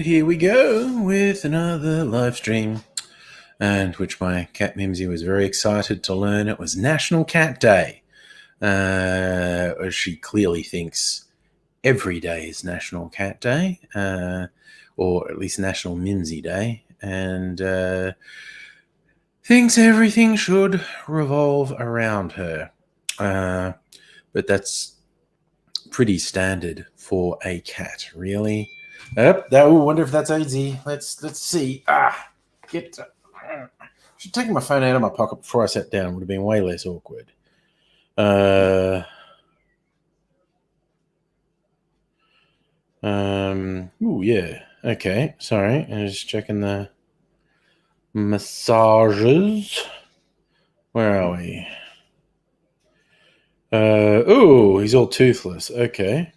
here we go with another live stream, and which my cat Mimsy was very excited to learn it was National Cat Day. She clearly thinks every day is National Cat Day, or at least National Mimsy Day, and thinks everything should revolve around her. But that's pretty standard for a cat, really. I wonder if that's easy. Let's see. Should take my phone out of my pocket before I sat down. Would have been way less awkward. Yeah. Okay. Sorry. I was just checking the massages. Where are we? He's all toothless. Okay.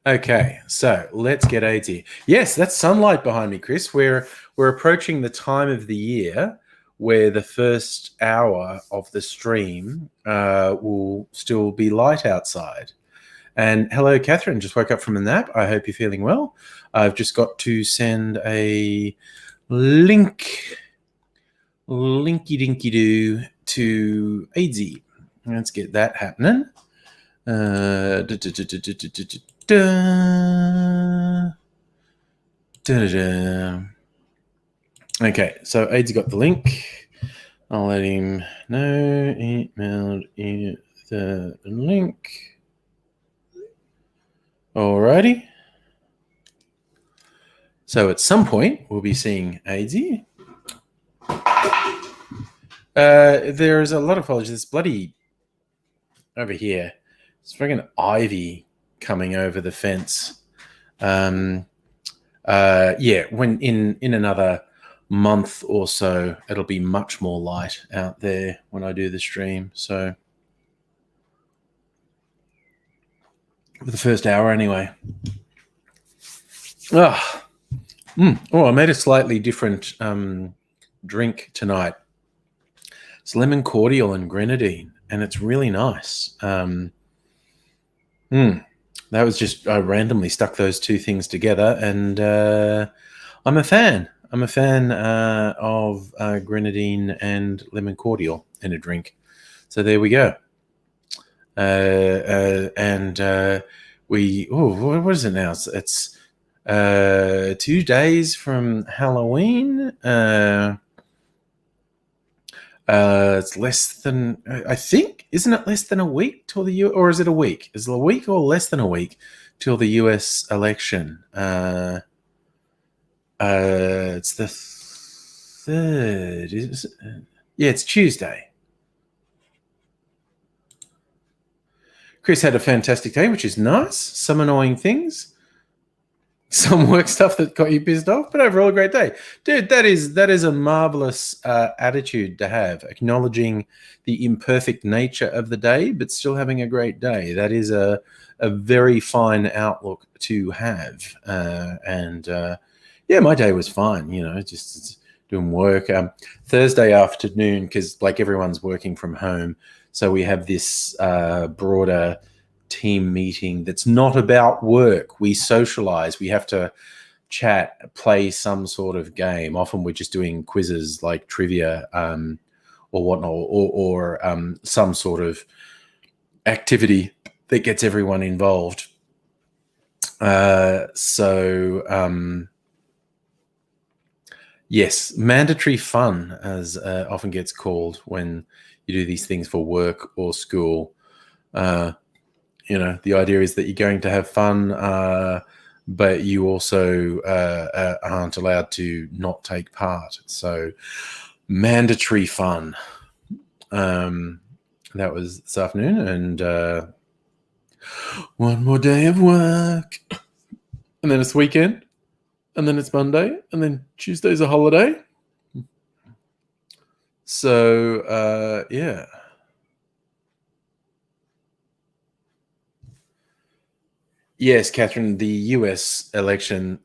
Okay, so let's get AIDS. Yes, that's sunlight behind me, Chris. We're approaching the time of the year where the first hour of the stream will still be light outside. And hello, Catherine. Just woke up from a nap. I hope you're feeling well. I've just got to send a linky dinky doo to AIDS. Let's get that happening. Okay, so AIDS got the link. I'll let him know. Emailed the link. Alrighty. So at some point, we'll be seeing AIDS. There's a lot of foliage. There's bloody over here. It's friggin' ivy coming over the fence. When in another month or so, it'll be much more light out there when I do the stream. So for the first hour anyway. I made a slightly different drink tonight. It's lemon cordial and grenadine, and it's really nice. That was just, I randomly stuck those two things together, and I'm a fan. I'm a fan of grenadine and lemon cordial in a drink. So there we go. What is it now? It's 2 days from Halloween. It's less than, I think, isn't it less than a week till the or is it a week? Is it a week or less than a week till the US election? It's the 3rd. Yeah, it's Tuesday. Chris had a fantastic day, which is nice. Some annoying things. Some work stuff that got you pissed off, but overall a great day. Dude, that is a marvelous attitude to have, acknowledging the imperfect nature of the day, but still having a great day. That is a very fine outlook to have. My day was fine, just doing work. Thursday afternoon, because like everyone's working from home, so we have this broader team meeting that's not about work. We socialize. We have to chat, play some sort of game. Often we're just doing quizzes like trivia or whatnot, or some sort of activity that gets everyone involved. Yes, mandatory fun, as often gets called when you do these things for work or school. The idea is that you're going to have fun, but you also aren't allowed to not take part. So mandatory fun. That was this afternoon, and one more day of work. And then it's weekend, and then it's Monday, and then Tuesday's a holiday. So, yeah. Yes, Catherine, the US election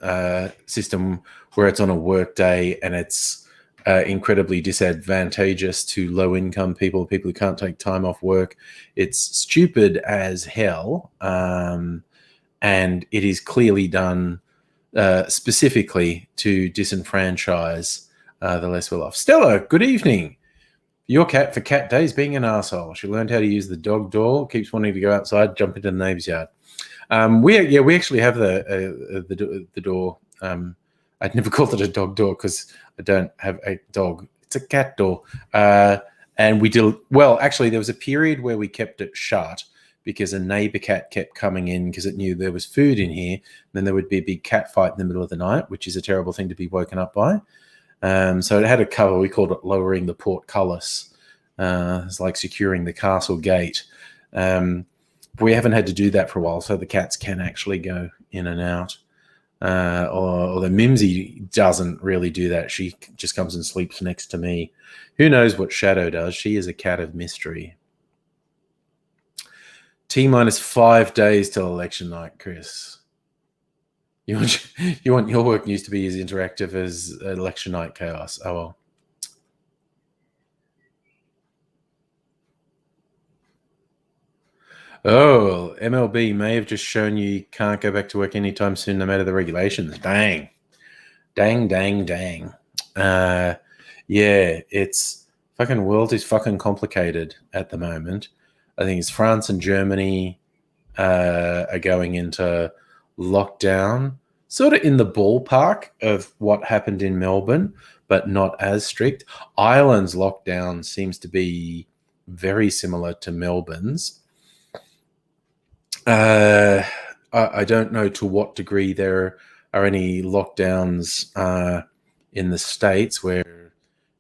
system where it's on a work day and it's incredibly disadvantageous to low-income people who can't take time off work. It's stupid as hell. and it is clearly done specifically to disenfranchise the less well off. Stella, good evening. Your cat for cat days being an asshole. She learned how to use the dog door. Keeps wanting to go outside, jump into the neighbor's yard. We actually have the door. I'd never called it a dog door because I don't have a dog. It's a cat door. And we did well. Actually, there was a period where we kept it shut because a neighbor cat kept coming in because it knew there was food in here. And then there would be a big cat fight in the middle of the night, which is a terrible thing to be woken up by. So it had a cover. We called it lowering the portcullis. It's like securing the castle gate. We haven't had to do that for a while, so the cats can actually go in and out. Or the Mimsy doesn't really do that. She just comes and sleeps next to me. Who knows what Shadow does? She is a cat of mystery. T-minus 5 days till election night, Chris. You want your work news to be as interactive as election night chaos. Oh, well. Oh, MLB may have just shown you can't go back to work anytime soon, no matter the regulations. Dang. Yeah, it's fucking world is fucking complicated at the moment. I think it's France and Germany are going into lockdown, sort of in the ballpark of what happened in Melbourne, but not as strict. Ireland's lockdown seems to be very similar to Melbourne's. I don't know to what degree there are any lockdowns in the States where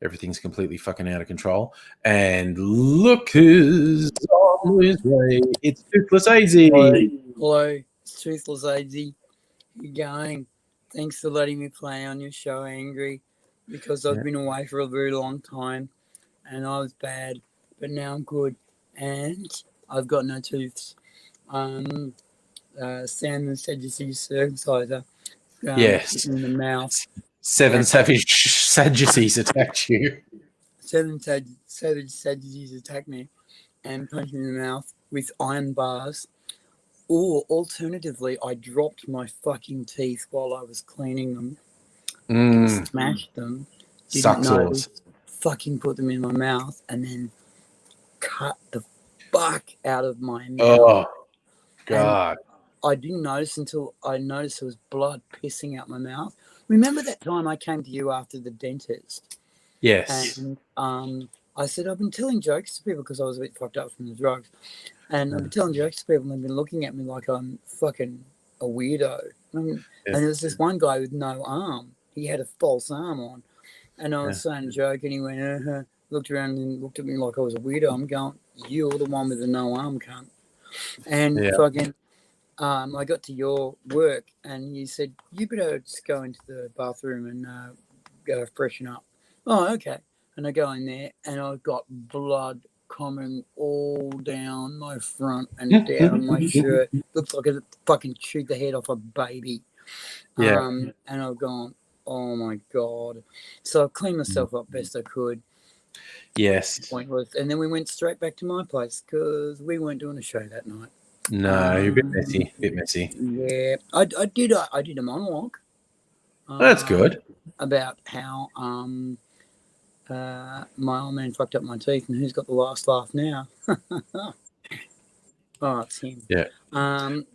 everything's completely fucking out of control. And look who's on his way. It's Toothless AZ. Hello, it's Toothless AZ. You're going. Thanks for letting me play on your show, Angry, because I've been away for a very long time and I was bad, but now I'm good and I've got no tooths. Sam said you see circumciser. Yes. In the mouth. 7 savage Sadducees attacked you. 7 savage Sadducees attacked me and punched me in the mouth with iron bars. Or alternatively, I dropped my fucking teeth while I was cleaning them. And smashed them. Didn't know. Fucking put them in my mouth and then cut the fuck out of my mouth. Oh, God. And I didn't notice until I noticed there was blood pissing out my mouth. Remember that time I came to you after the dentist? Yes. And I said, I've been telling jokes to people because I was a bit fucked up from the drugs. And I've been telling jokes to people and they've been looking at me like I'm fucking a weirdo. And there was this one guy with no arm. He had a false arm on. And I was saying a joke and he went, looked around and looked at me like I was a weirdo. I'm going, you're the one with the no arm, cunt. And fucking, I got to your work and you said, you better just go into the bathroom and go freshen up. Oh, okay. And I go in there and I've got blood coming all down my front and down my shirt. Looks like I fucking chewed the head off a baby. And I've gone, oh my God. So I cleaned myself up best I could. Yes. Pointless. And then we went straight back to my place because we weren't doing a show that night. No, you're a bit messy. Yeah. I did a monologue. That's good. About how my old man fucked up my teeth and who's got the last laugh now? Oh, it's him. Yeah. And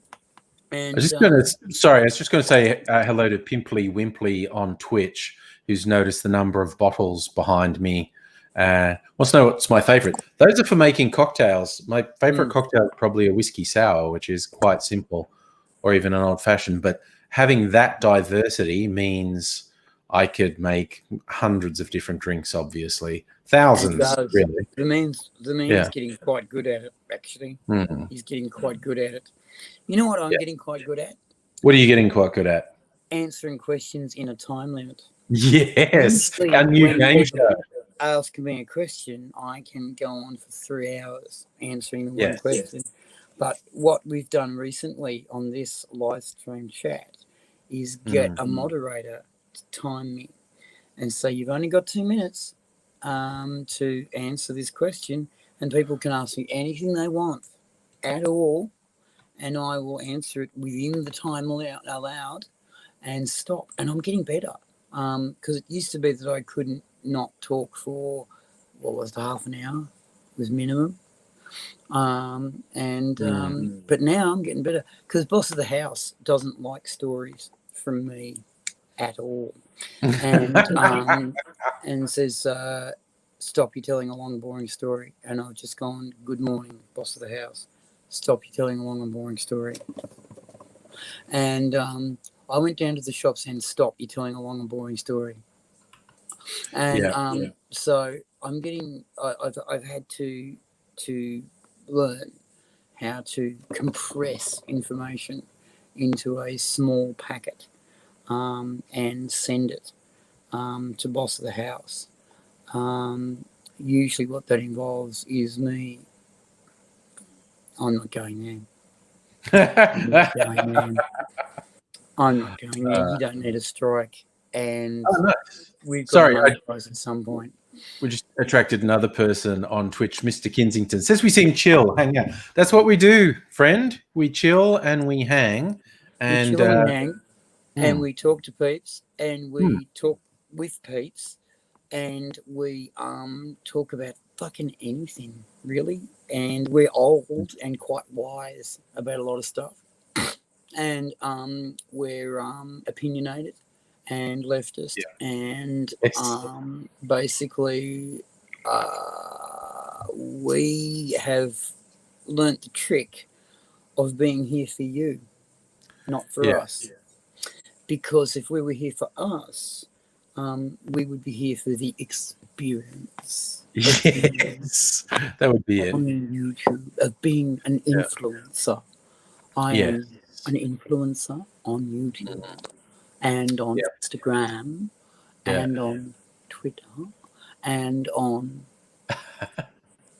I was just going to say hello to Pimply Wimply on Twitch, who's noticed the number of bottles behind me. Wants to know what's my favorite. Those are for making cocktails. My favorite cocktail is probably a whiskey sour, which is quite simple, or even an old fashioned. But having that diversity means I could make hundreds of different drinks, obviously. Thousands, really. The man's getting quite good at it, actually. He's getting quite good at it. You know what I'm getting quite good at? What are you getting quite good at? Answering questions in a time limit. Yes. A new game show. Ask me a question, I can go on for 3 hours answering the one question. But what we've done recently on this live stream chat is get a moderator to time me. And so you've only got 2 minutes to answer this question, and people can ask me anything they want at all. and I will answer it within the time allowed and stop. And I'm getting better because it used to be that I couldn't not talk for, what was it, half an hour was minimum. But now I'm getting better because boss of the house doesn't like stories from me at all, and says, "Stop! You're telling a long, boring story." And I've just gone, "Good morning, boss of the house. Stop! You're telling a long and boring story." And I went down to the shop saying, "Stop! You're telling a long and boring story." And so I'm getting. I've had to learn how to compress information into a small packet and send it to boss of the house. Usually what that involves is me. I'm not going there. I'm not going there. I'm not going there. You don't need a strike. And nice. we've got Sorry, to monetize at some point. We just attracted another person on Twitch, Mr. Kensington. Says we seem chill, hang out. That's what we do, friend. We chill and we hang. And, we chill and hang, and we talk to peeps, and we talk with peeps, and we talk about fucking anything, really. And we're old and quite wise about a lot of stuff. And we're opinionated and leftist, and basically we have learnt the trick of being here for you, not for us. Because if we were here for us, we would be here for the experience. Yes, that would be it. On YouTube, of being an influencer. I am an influencer on YouTube and on Instagram and on Twitter and on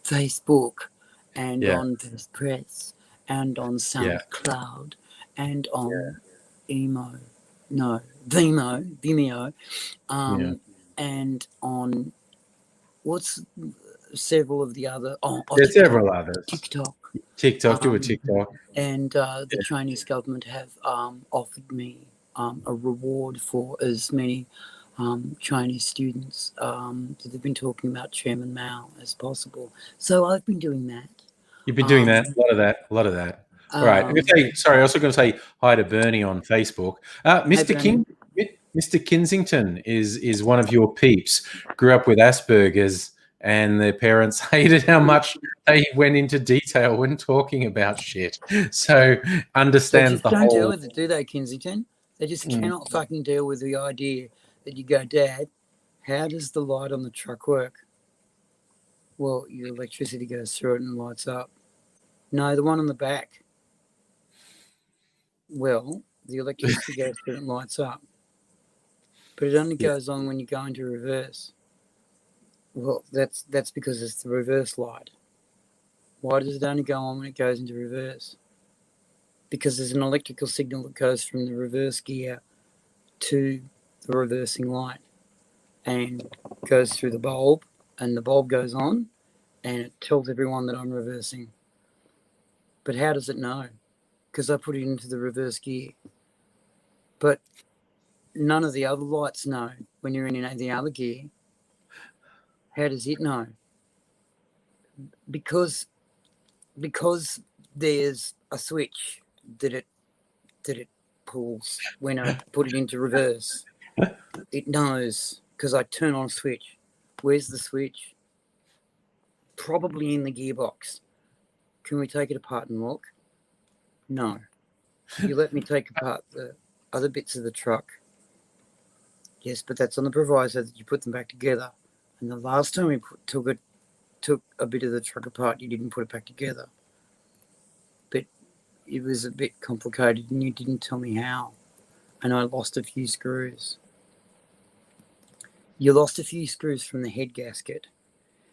Facebook and on Press and on SoundCloud and on Vimeo, and on several of the other. There's several others. TikTok, do a TikTok. And the Chinese government have offered me a reward for as many Chinese students that have been talking about Chairman Mao as possible. So I've been doing that. You've been doing that, a lot of that. All right. I'm I also going to say hi to Bernie on Facebook. Mr. Kensington is one of your peeps. Grew up with Asperger's, and their parents hated how much they went into detail when talking about shit. So understands the whole. Don't deal with it, do they, Kensington? They just cannot fucking deal with the idea that you go, Dad, how does the light on the truck work? Well, your electricity goes through it and lights up. No, the one on the back. Well, the electricity goes through it and lights up. But it only goes on when you go into reverse. Well, that's because it's the reverse light. Why does it only go on when it goes into reverse? Because there's an electrical signal that goes from the reverse gear to the reversing light and goes through the bulb, and the bulb goes on and it tells everyone that I'm reversing. But how does it know? Because I put it into the reverse gear. But none of the other lights know when you're in the other gear. How does it know? Because there's a switch that it pulls when I put it into reverse. It knows because I turn on a switch. Where's the switch? Probably in the gearbox. Can we take it apart and look? No. You let me take apart the other bits of the truck. Yes, but that's on the proviso that you put them back together. And the last time we took a bit of the truck apart, you didn't put it back together. But it was a bit complicated and you didn't tell me how. And I lost a few screws. You lost a few screws from the head gasket.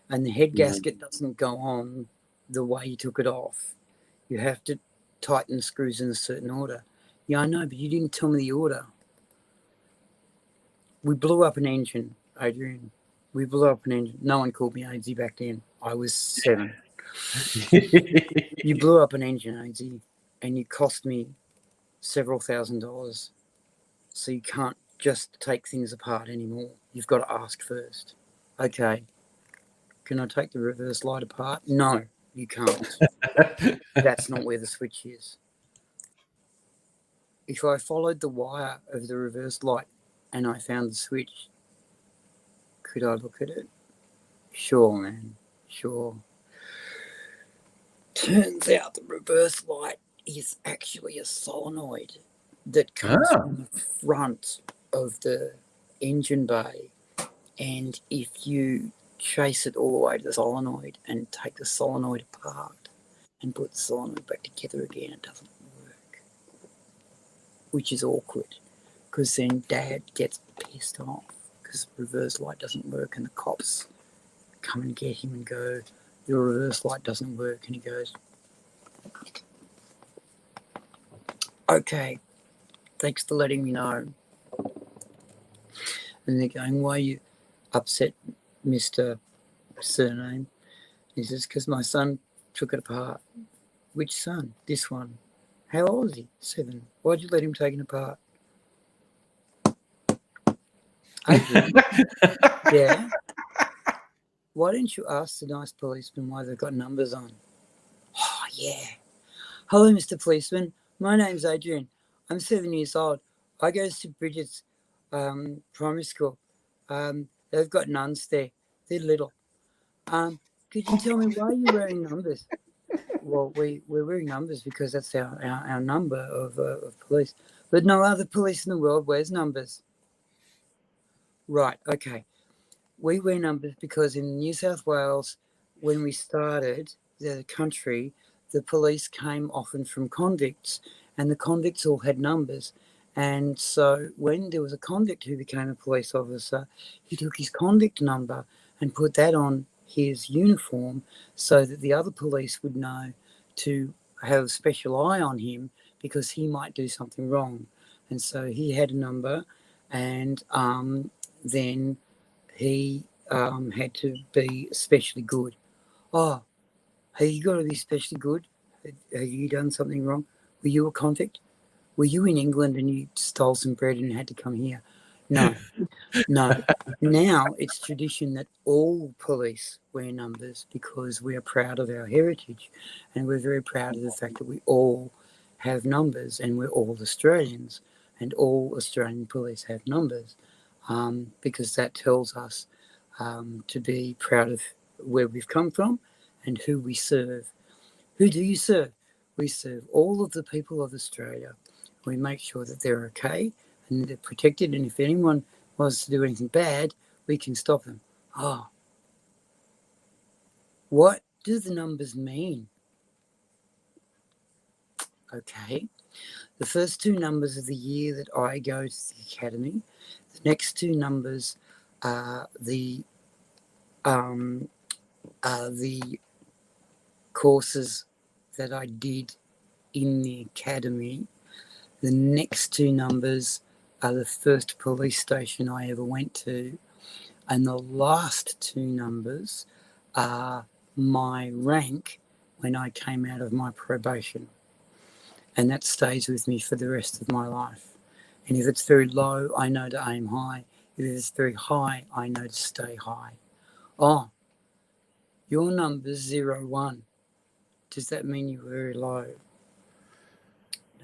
And the head gasket doesn't go on the way you took it off. You have to tighten the screws in a certain order. Yeah, I know, but you didn't tell me the order. We blew up an engine, Adrian. We blew up an engine. No one called me AZ back then. I was 7. You blew up an engine, AZ, and you cost me several $1,000s. So you can't just take things apart anymore. You've got to ask first. Okay, can I take the reverse light apart? No, you can't. That's not where the switch is. If I followed the wire of the reverse light and I found the switch, could I look at it? Sure, man. Sure. Turns out the reverse light is actually a solenoid that comes from the front of the engine bay. And if you chase it all the way to the solenoid and take the solenoid apart and put the solenoid back together again, it doesn't work. Which is awkward, because then Dad gets pissed off because the reverse light doesn't work, and the cops come and get him and go, your reverse light doesn't work. And he goes, okay, thanks for letting me know. And they're going, why are you upset, Mr. Surname? He says, because my son took it apart. Which son? This one. How old is he? 7. Why'd you let him take it apart? Adrian, yeah? Why didn't you ask the nice policeman why they've got numbers on? Oh, yeah. Hello, Mr. Policeman. My name's Adrian. I'm 7 years old. I go to Bridget's primary school. They've got nuns there. They're little. Could you tell me why you're wearing numbers? Well, we're wearing numbers because that's our number of police. But no other police in the world wears numbers. Right, okay. We wear numbers because in New South Wales, when we started the country, the police came often from convicts, and the convicts all had numbers. And so when there was a convict who became a police officer, he took his convict number and put that on his uniform so that the other police would know to have a special eye on him because he might do something wrong. And so he had a number, and then he had to be especially good. Oh, have you got to be especially good? Have you done something wrong? Were you a convict? Were you in England and you stole some bread and had to come here? No, no. Now it's tradition that all police wear numbers because we are proud of our heritage, and we're very proud of the fact that we all have numbers, and we're all Australians, and all Australian police have numbers, because that tells us to be proud of where we've come from and who we serve. Who do you serve? We serve all of the people of Australia. We make sure that they're okay and they're protected, and if anyone wants to do anything bad, we can stop them. Oh, what do the numbers mean? Okay, the first 2 numbers of the year that I go to the academy, the next 2 numbers are the courses that I did in the academy. The next 2 numbers are the first police station I ever went to, and the last 2 numbers are my rank when I came out of my probation, and that stays with me for the rest of my life. And if it's very low, I know to aim high. If it's very high, I know to stay high. Oh, your number's 01. Does that mean you were very low?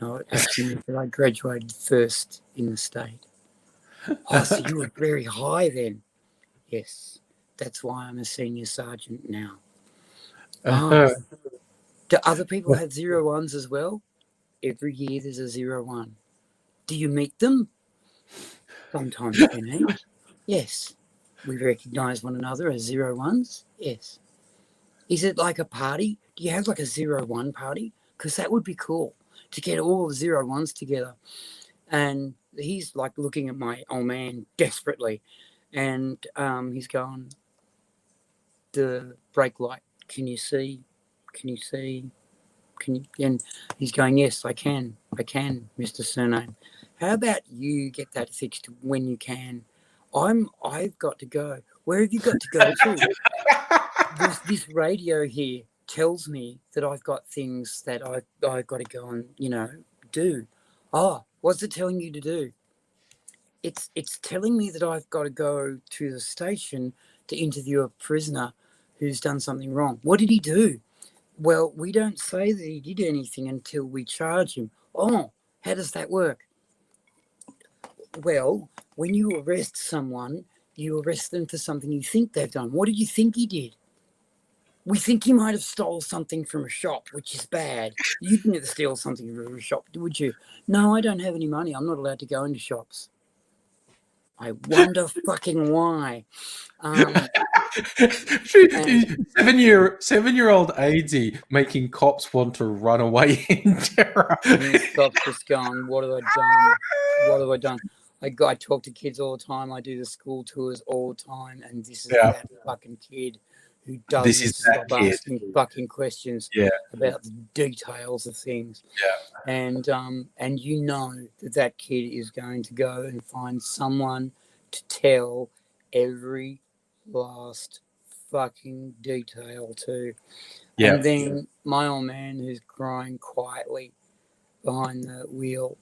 No, it actually means that I graduated first in the state. Oh, so you were very high then? Yes, that's why I'm a senior sergeant now. Oh, do other people have 01s as well? Every year there's a 01. Do you meet them? Sometimes we meet. Yes. We recognise one another as 01s? Yes. Is it like a party? Do you have like a 01 party? Because that would be cool, to get all the 01s together. And he's like looking at my old man desperately, and he's going, the brake light, can you see? Can you see? Can you? And he's going, yes, I can, Mr. Surname. How about you get that fixed when you can? I've got to go. Where have you got to go to? There's this radio here tells me that I've got things that I've got to go and, do. Oh, what's it telling you to do? It's telling me that I've got to go to the station to interview a prisoner who's done something wrong. What did he do? Well, we don't say that he did anything until we charge him. Oh, how does that work? Well, when you arrest someone, you arrest them for something you think they've done. What did you think he did? We think he might have stole something from a shop, which is bad. You'd never steal something from a shop, would you? No, I don't have any money. I'm not allowed to go into shops. I wonder fucking why. 7-year-old AD making cops want to run away in terror. And this cop's just going, what have I done? What have I done? I talk to kids all the time. I do the school tours all the time. And this is that fucking kid who doesn't stop asking fucking questions about the details of things. Yeah. And you know that kid is going to go and find someone to tell every last fucking detail to. Yeah. And then my old man, who's crying quietly behind the wheel,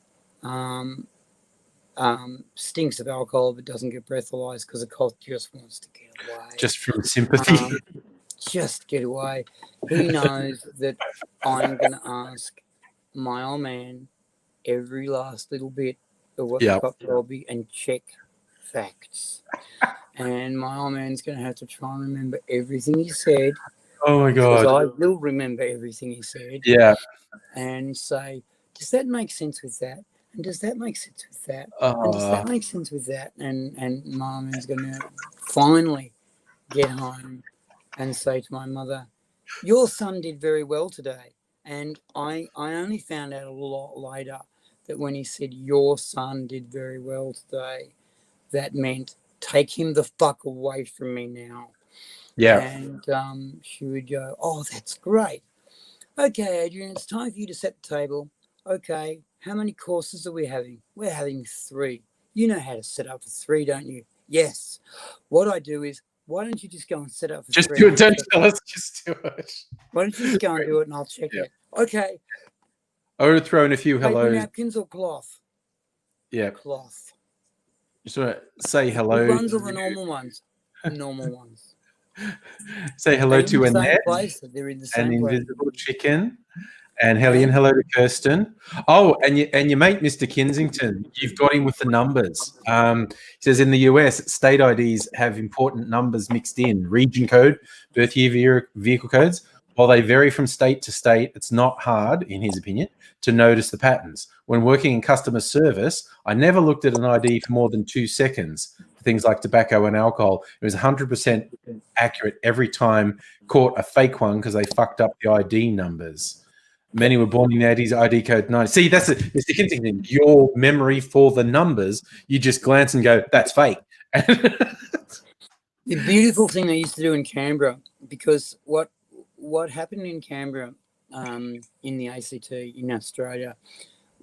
stinks of alcohol but doesn't get breathalyzed because the cop just wants to get away. Just from sympathy. Just get away. He knows that I'm going to ask my old man every last little bit of what the cop told me and check facts. And my old man's going to have to try and remember everything he said. Oh, my God. Because I will remember everything he said. Yeah. And say, does that make sense with that? And does that make sense with that? And does that make sense with that? And my man's going to finally get home and say to my mother, your son did very well today. And I only found out a lot later that when he said your son did very well today, that meant take him the fuck away from me now. Yeah. And she would go, oh, that's great. Okay, Adrian, it's time for you to set the table. Okay, how many courses are we having? We're having 3. You know how to set up for 3, don't you? Yes. What I do is, why don't you just go and set up for 3? Just do it. Don't tell us. Just do it. Why don't you just go and do it and I'll check it. Okay. I would have thrown a few Paper hellos. napkins or cloth? Yeah. Cloth. Just want to say hello. The ones or the normal ones? Normal ones. Say hello to Annette. They're in the same Invisible Chicken. And Hellion, hello to Kirsten. Oh, and your mate, Mr. Kensington, you've got him with the numbers. He says in the US, state IDs have important numbers mixed in. Region code, birth year, vehicle codes. While they vary from state to state, it's not hard, in his opinion, to notice the patterns. When working in customer service, I never looked at an ID for more than 2 seconds. For things like tobacco and alcohol, it was 100% accurate every time. Caught a fake one because they fucked up the ID numbers. Many were born in the 80s, ID code 9. See, that's it. Mr. Kensington, your memory for the numbers, you just glance and go, that's fake. The beautiful thing they used to do in Canberra, because what happened in Canberra in the ACT in Australia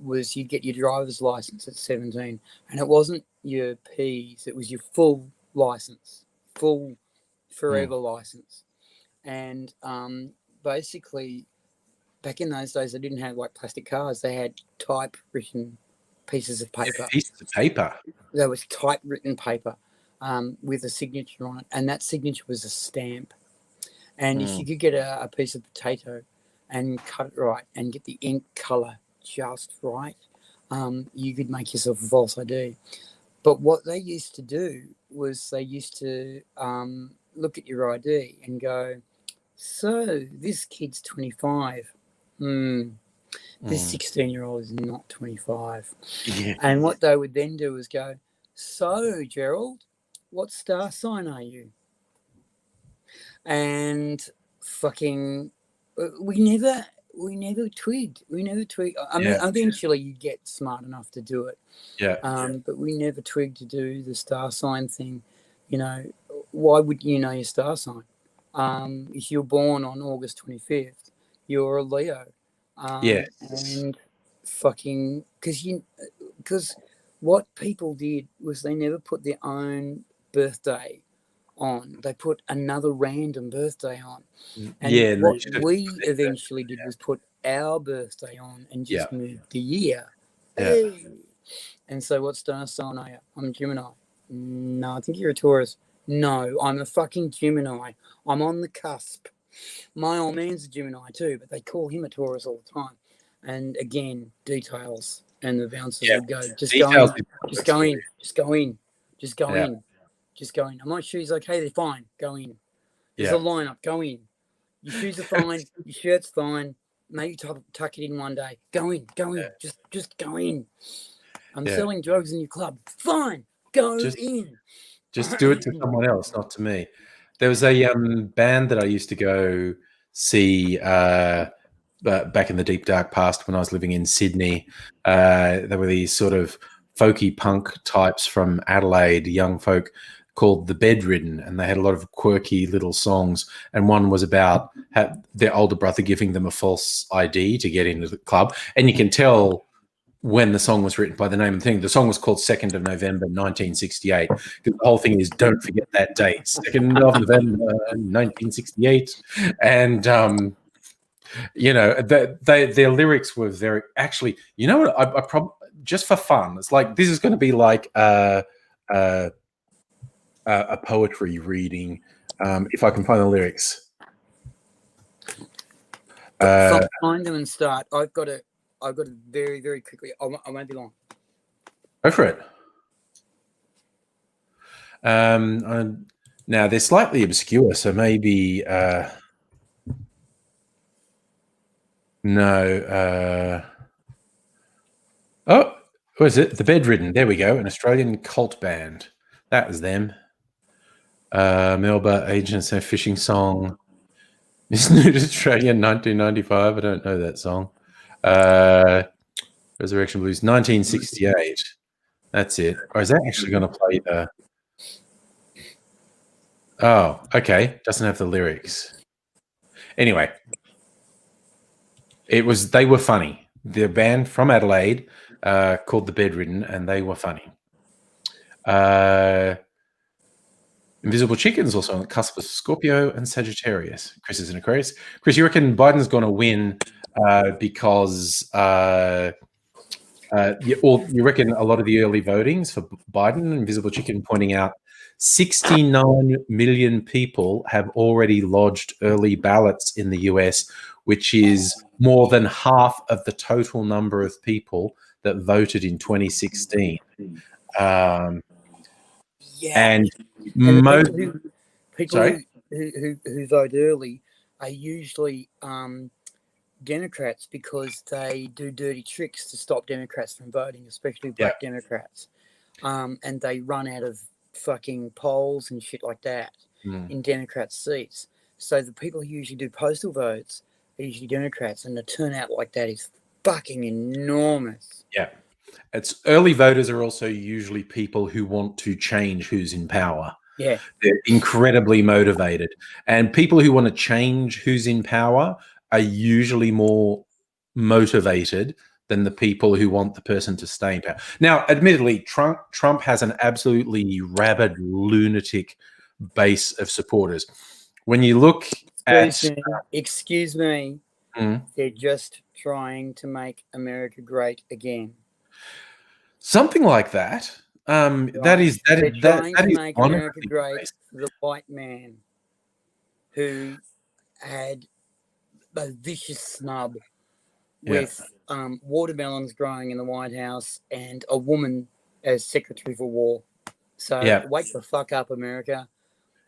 was you'd get your driver's license at 17, and it wasn't your P's, it was your full license, full forever license. And basically, back in those days, they didn't have like plastic cars. They had typewritten pieces of paper. Pieces of paper. There was typewritten paper with a signature on it, and that signature was a stamp. And if you could get a piece of potato and cut it right and get the ink colour just right, you could make yourself a false ID. But what they used to do was they used to look at your ID and go, so this kid's 25. This 16-year-old is not 25. Yeah. And what they would then do is go, so, Gerald, what star sign are you? And fucking, we never twigged. I mean, eventually you get smart enough to do it. Yeah. But we never twigged to do the star sign thing. You know, why would you know your star sign? If you're born on August 25th, you're a Leo. Yes. And fucking, because what people did was they never put their own birthday on, they put another random birthday on. And Yeah, what we eventually did was put our birthday on and just moved the year. Yeah. Hey. And so what star sign are you? I'm a Gemini. No, I think you're a Taurus. No, I'm a fucking Gemini. I'm on the cusp. My old man's a Gemini too, but they call him a Taurus all the time. And again, details. And the bouncers would go, just go in, just go in, just go in, just go in, just go in. Are my shoes okay? They're fine. Go in. There's a lineup. Go in. Your shoes are fine. Your shirt's fine. Maybe tuck it in one day. Go in. Go in. Just go in. I'm selling drugs in your club. Fine. Go in. Just do it to someone else, not to me. There was a band that I used to go see back in the deep dark past when I was living in Sydney. There were these sort of folky punk types from Adelaide, young folk, called The Bedridden, and they had a lot of quirky little songs. And one was about their older brother giving them a false ID to get into the club. And you can tell when the song was written by the name of the thing. The song was called 2nd of November, 1968. The whole thing is, don't forget that date, 2nd of November, 1968. And, their lyrics were very, actually, you know what, I probably, just for fun, it's like, this is going to be like a poetry reading, if I can find the lyrics. Find them and start. I've got to very, very quickly. I won't be long. Go for it. Now they're slightly obscure, so maybe no. Oh, what is it? The Bedridden. There we go. An Australian cult band. That was them. Melba Agents and Fishing Song. Miss Nude Australia, 1995. I don't know that song. Resurrection Blues, 1968. That's it. Or is that actually going to play the... Oh, okay. Doesn't have the lyrics. Anyway, they were funny. The band from Adelaide called The Bedridden, and they were funny. Invisible Chicken's also on the cusp of Scorpio and Sagittarius. Chris is in Aquarius. Chris, you reckon Biden's going to win because you reckon a lot of the early votings for Biden, Invisible Chicken pointing out 69 million people have already lodged early ballots in the US, which is more than half of the total number of people that voted in 2016. And most people who vote early are usually Democrats, because they do dirty tricks to stop Democrats from voting, especially black Democrats. And they run out of fucking polls and shit like that in Democrats' seats. So the people who usually do postal votes are usually Democrats, and the turnout like that is fucking enormous. Yeah. It's early voters are also usually people who want to change who's in power. Yeah. They're incredibly motivated. And people who want to change who's in power are usually more motivated than the people who want the person to stay in power. Now, admittedly, Trump has an absolutely rabid, lunatic base of supporters. When you look Excuse me, they're just trying to make America great again. Something like that. That is trying to make America great for the white man who had a vicious snub with watermelons growing in the White House and a woman as Secretary for War. So wake the fuck up, America.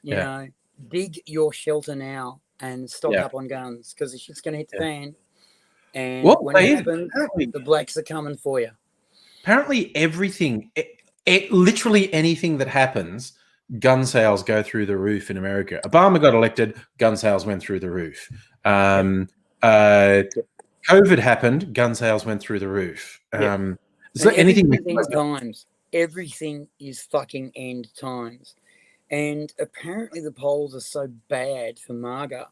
You know, dig your shelter now and stock up on guns, because the shit's going to hit the fan. And when it happens, the blacks are coming for you. Apparently everything, literally anything that happens, gun sales go through the roof in America. Obama got elected, gun sales went through the roof. COVID happened, gun sales went through the roof. So anything end times. Everything is fucking end times. And apparently the polls are so bad for MAGA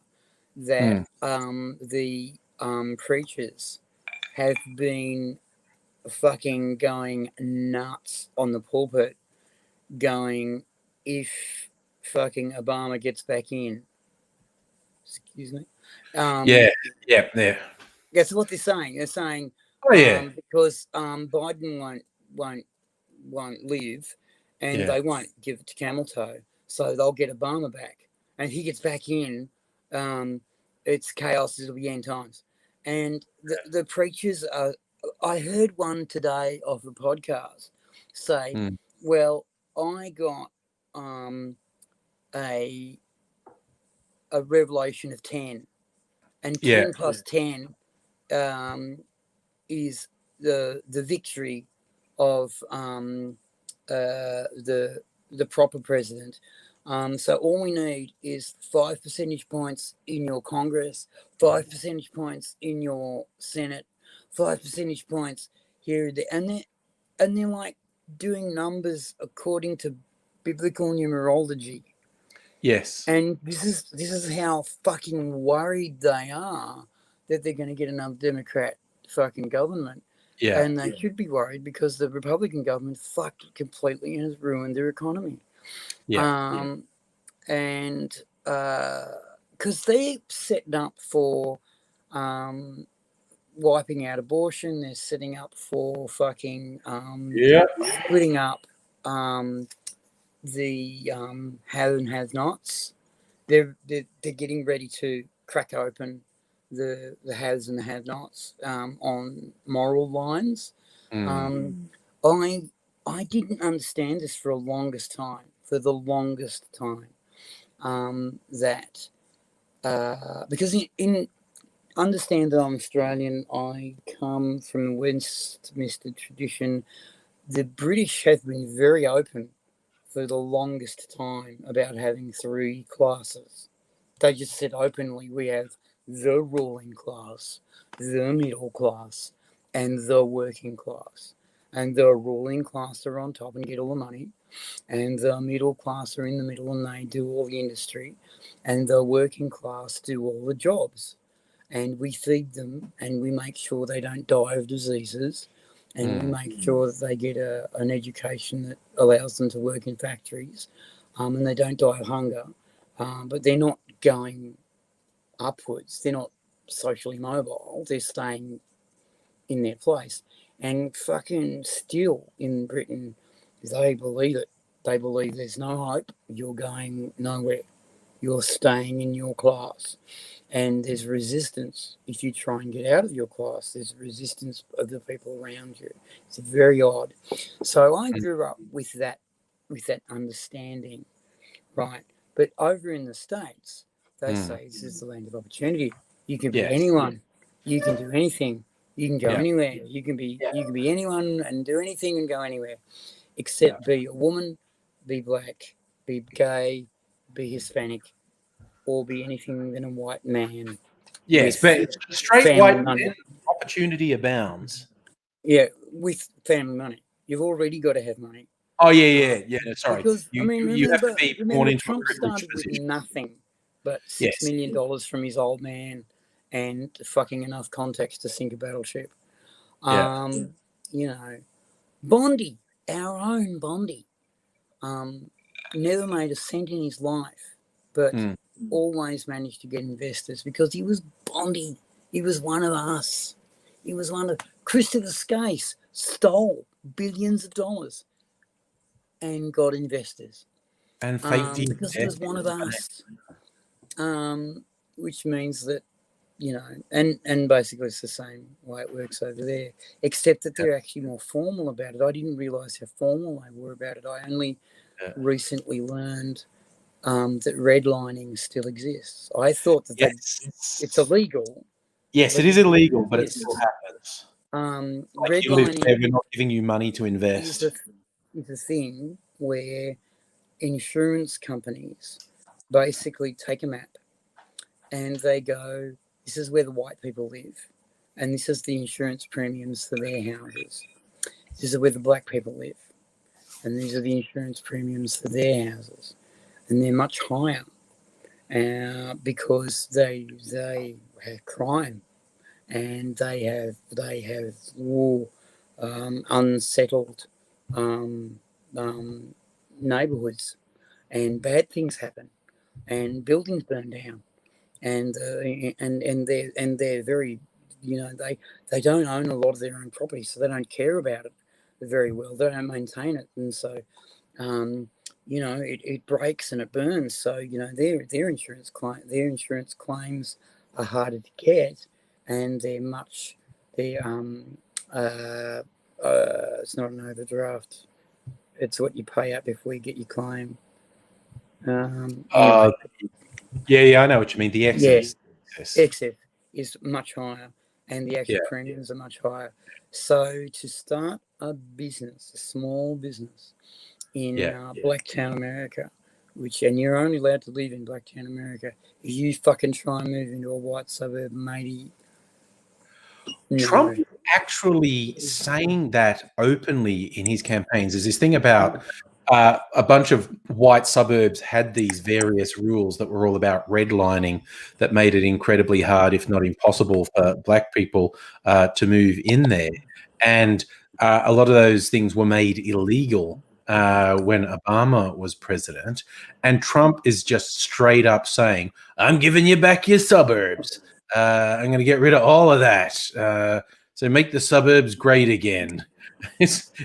that the preachers have been fucking going nuts on the pulpit, going, if fucking Obama gets back in. Excuse me. Yeah. That's what they're saying. They're saying, Oh yeah. because Biden won't live, and they won't give it to Camel Toe, so they'll get Obama back, and if he gets back in, it's chaos. It'll be end times, and the preachers are. I heard one today of a podcast say, "Well, I got a revelation of 10, and 10 plus 10 is the victory of the proper president. So all we need is 5 percentage points in your Congress, 5 percentage points in your Senate, 5 percentage points here and they're like doing numbers according to biblical numerology. Yes. And this is how fucking worried they are that they're going to get another Democrat fucking government. Yeah. And they should be worried because the Republican government fucked it completely and has ruined their economy. Yeah. And because they're setting up for wiping out abortion, they're setting up for fucking splitting up the have and have-nots. They're getting ready to crack open the haves and the have-nots on moral lines. I didn't understand this for the longest time. That because in understand that I'm Australian, I come from the Westminster tradition. The British have been very open for the longest time about having 3 classes. They just said openly, we have the ruling class, the middle class, and the working class. And the ruling class are on top and get all the money, and the middle class are in the middle and they do all the industry, and the working class do all the jobs. And we feed them and we make sure they don't die of diseases, and we make sure that they get an education that allows them to work in factories, and they don't die of hunger. But they're not going upwards. They're not socially mobile. They're staying in their place. And fucking still in Britain, they believe it. They believe there's no hope. You're going nowhere. You're staying in your class. And there's resistance if you try and get out of your class. There's resistance of the people around you. It's very odd. So I grew up with that understanding, right? But over in the States, they say this is the land of opportunity. You can be anyone. You can do anything. You can go anywhere. You can be anyone and do anything and go anywhere, except be a woman, be black, be gay, be Hispanic, or be anything than a white man. Yes, but straight white men, opportunity abounds. Yeah, with family money. You've already got to have money. Oh yeah. Sorry, because you have to be born into Trump a privileged started with position. nothing but $6 million from his old man and fucking enough contacts to sink a battleship. You know, Bondi, our own Bondi, never made a cent in his life, but always managed to get investors because he was Bondi. He was one of us. He was one of Christopher Skase stole billions of dollars and got investors. And faked because he was one of us. Which means that, you know, and basically it's the same way it works over there, except that they're actually more formal about it. I didn't realise how formal they were about it. I only recently learned that redlining still exists. I thought that it's illegal. Yes, it is illegal, but it still happens. Like you live there, we're not giving you money to invest. Is a thing where insurance companies basically take a map and they go, this is where the white people live, and this is the insurance premiums for their houses. This is where the black people live, and these are the insurance premiums for their houses, and they're much higher because they have crime, and they have war, unsettled neighbourhoods, and bad things happen, and buildings burn down, and they're very, they don't own a lot of their own property, so they don't care about it very well. They don't maintain it, and so it breaks and it burns. So their insurance claims are harder to get, and it's not an overdraft. It's what you pay out before you get your claim. Anyway. Yeah, I know what you mean. The excess. Yeah, excess is much higher, and the actual premiums are much higher. So to start a small business in Blacktown, America, and you're only allowed to live in Blacktown, America, if you fucking try and move into a white suburb, matey. Trump actually saying that openly in his campaigns. There's this thing about a bunch of white suburbs had these various rules that were all about redlining that made it incredibly hard, if not impossible, for black people to move in there. And a lot of those things were made illegal when Obama was president. And Trump is just straight up saying, I'm giving you back your suburbs. I'm going to get rid of all of that. So make the suburbs great again. He says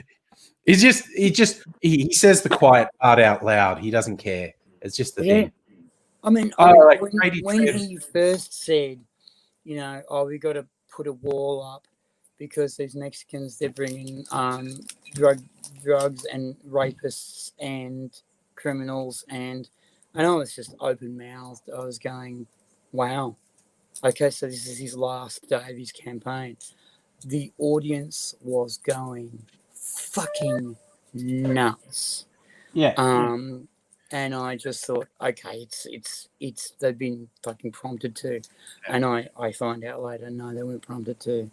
the quiet part out loud. He doesn't care. It's just the thing. I mean, when he first said, we got to put a wall up because these Mexicans, they're bringing drugs and rapists and criminals, and I know it's just open mouthed. I was going, wow. Okay, so this is his last day of his campaign. The audience was going fucking nuts. Yeah. And I just thought, okay, it's they've been fucking prompted to, and I find out later, no, they weren't prompted to.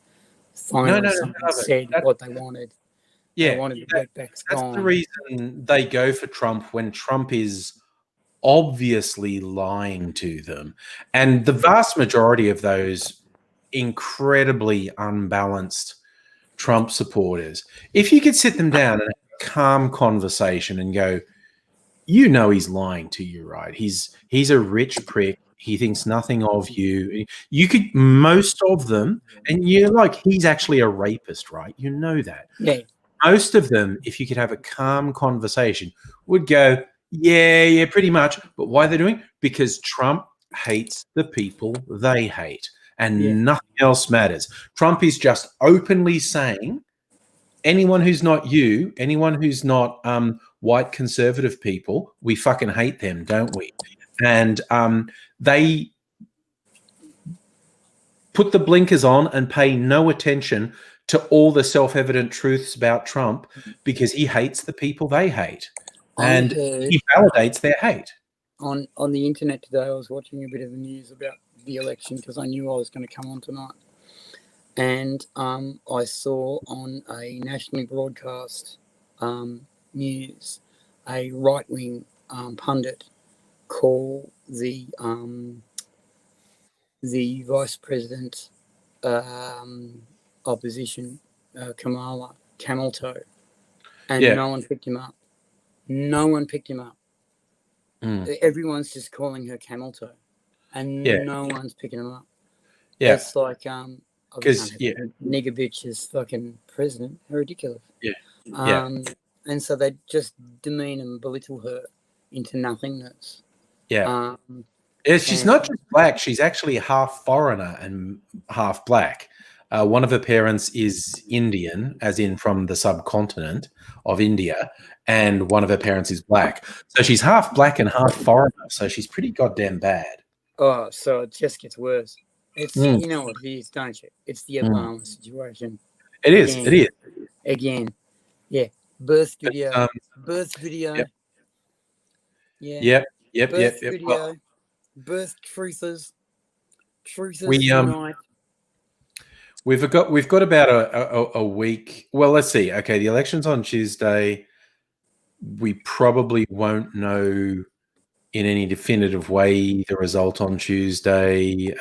Finally, someone said what they wanted. Yeah, they wanted to get back. That's the reason they go for Trump when Trump is obviously lying to them, and the vast majority of those incredibly unbalanced Trump supporters, if you could sit them down and have a calm conversation and go, he's lying to you, right? He's a rich prick. He thinks nothing of you. You could, most of them, and you're like, he's actually a rapist, right? You know that. Yeah. Most of them, if you could have a calm conversation, would go, yeah, pretty much. But why they're doing? Because Trump hates the people they hate, and nothing else matters. Trump is just openly saying, anyone who's not you, anyone who's not white conservative people, we fucking hate them, don't we? And they put the blinkers on and pay no attention to all the self-evident truths about Trump because he hates the people they hate. And he validates their hate. On the internet today, I was watching a bit of the news about the election because I knew I was going to come on tonight. And I saw on a nationally broadcast news a right-wing pundit call the vice president opposition Kamala camel toe, and no one picked him up. No one picked him up. Everyone's just calling her camel toe, and no one's picking him up. Yeah, it's like because nigger bitch is fucking president. How ridiculous. And so they just demean and belittle her into nothingness. She's not just black. She's actually half foreigner and half black. One of her parents is Indian, as in from the subcontinent of India, and one of her parents is black. So she's half black and half foreigner. So she's pretty goddamn bad. Oh, so it just gets worse. It's you know what it is, don't you? It's the Obama situation. It is. It is. Again. Yeah. Birth video. Birth video. Yep. Yeah. Yep. Birth video. Well, birth truthers. Truthers tonight. We've got about a week. Well, let's see. Okay, the election's on Tuesday. We probably won't know in any definitive way the result on Tuesday.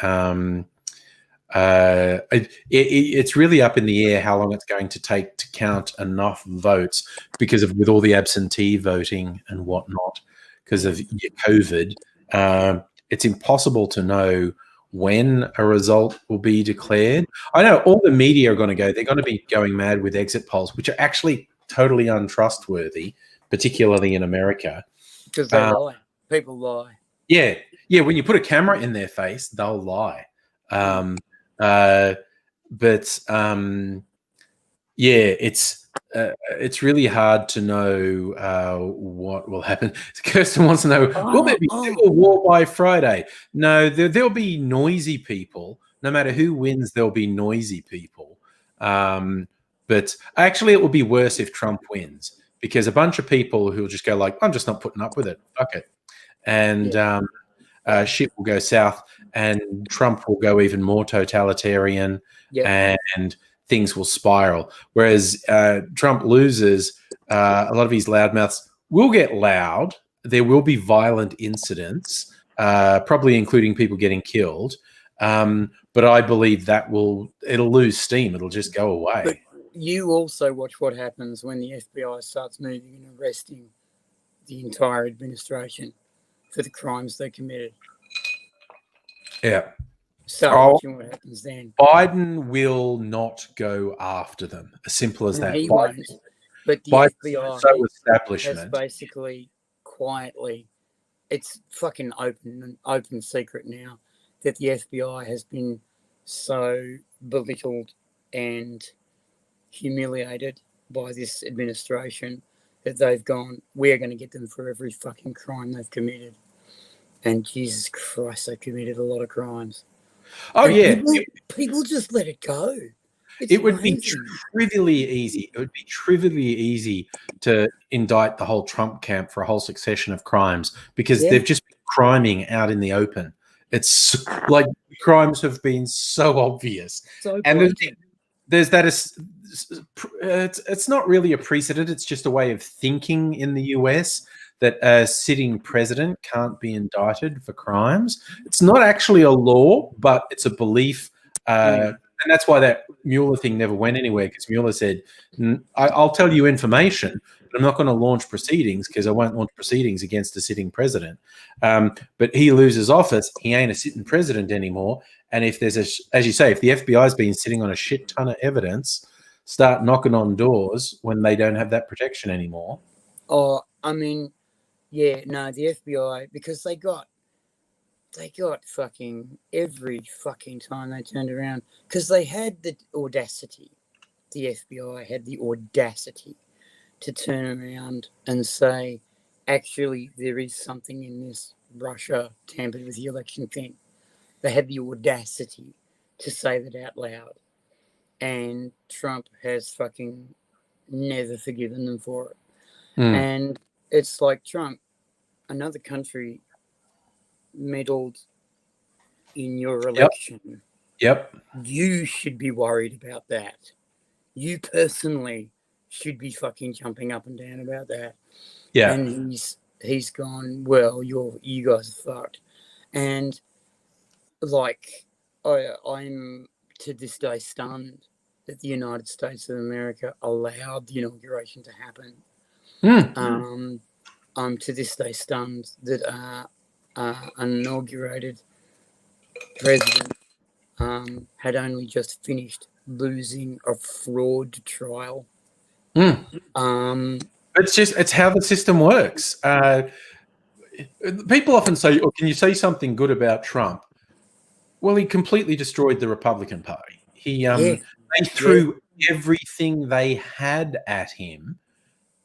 It's really up in the air how long it's going to take to count enough votes because with all the absentee voting and whatnot because of your COVID. It's impossible to know when a result will be declared. I know all the media are going to go. They're going to be going mad with exit polls, which are actually totally untrustworthy, particularly in America. Because they lie. People lie. Yeah. When you put a camera in their face, they'll lie. It's really hard to know what will happen. Kirsten wants to know, will there be civil war by Friday? No, there'll be noisy people. No matter who wins, there'll be noisy people. But actually, it will be worse if Trump wins, because a bunch of people who will just go like, I'm just not putting up with it. Fuck it. And shit will go south, and Trump will go even more totalitarian, and things will spiral. Whereas Trump loses, a lot of his loudmouths will get loud. There will be violent incidents, probably including people getting killed. But I believe it'll lose steam. It'll just go away. But you also watch what happens when the FBI starts moving and arresting the entire administration for the crimes they committed. Yeah. Start watching what happens then. Biden will not go after them. As simple as that. He won't. But the FBI has basically quietly, it's fucking open secret now that the FBI has been so belittled and humiliated by this administration that they've gone, we're going to get them for every fucking crime they've committed. And Jesus Christ, they committed a lot of crimes. Oh, and yeah. People just let it go. It would be trivially easy. It would be trivially easy to indict the whole Trump camp for a whole succession of crimes, because they've just been criming out in the open. It's like crimes have been so obvious. And there's that. It's not really a precedent. It's just a way of thinking in the US that a sitting president can't be indicted for crimes. It's not actually a law, but it's a belief. And that's why that Mueller thing never went anywhere, because Mueller said, I'll tell you information, but I'm not going to launch proceedings, because I won't launch proceedings against a sitting president. But he loses office. He ain't a sitting president anymore. And if there's as you say, if the FBI's been sitting on a shit ton of evidence, start knocking on doors when they don't have that protection anymore. Oh, I mean, yeah, no, the FBI, because they got fucking every fucking time they turned around, because they had the audacity, the FBI had the audacity to turn around and say, actually, there is something in this Russia tampered with the election thing. They had the audacity to say that out loud. And Trump has fucking never forgiven them for it. And it's like, Trump, another country meddled in your election. Yep. You should be worried about that. You personally should be fucking jumping up and down about that. Yeah. And he's gone, well, you guys are fucked. And like, I'm to this day stunned that the United States of America allowed the inauguration to happen. I'm to this day stunned that an inaugurated president had only just finished losing a fraud trial. It's how the system works. People often say, "Oh, can you say something good about Trump?" Well, he completely destroyed the Republican Party. They threw everything they had at him,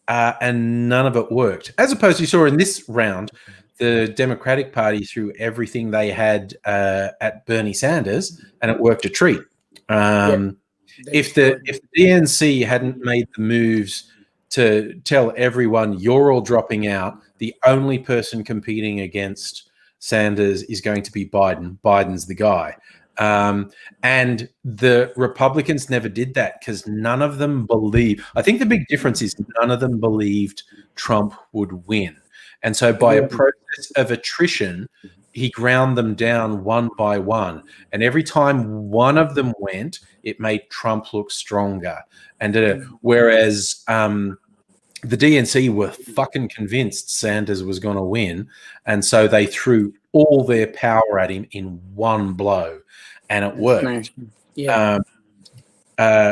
and none of it worked. As opposed to, you saw in this round, the Democratic Party threw everything they had at Bernie Sanders, and it worked a treat. If the DNC hadn't made the moves to tell everyone, you're all dropping out, the only person competing against Sanders is going to be Biden. Biden's the guy. And the Republicans never did that, because none of them I think the big difference is none of them believed Trump would win. And so by a process of attrition, he ground them down one by one. And every time one of them went, it made Trump look stronger. And whereas the DNC were fucking convinced Sanders was going to win, and so they threw all their power at him in one blow, and it worked. Yeah.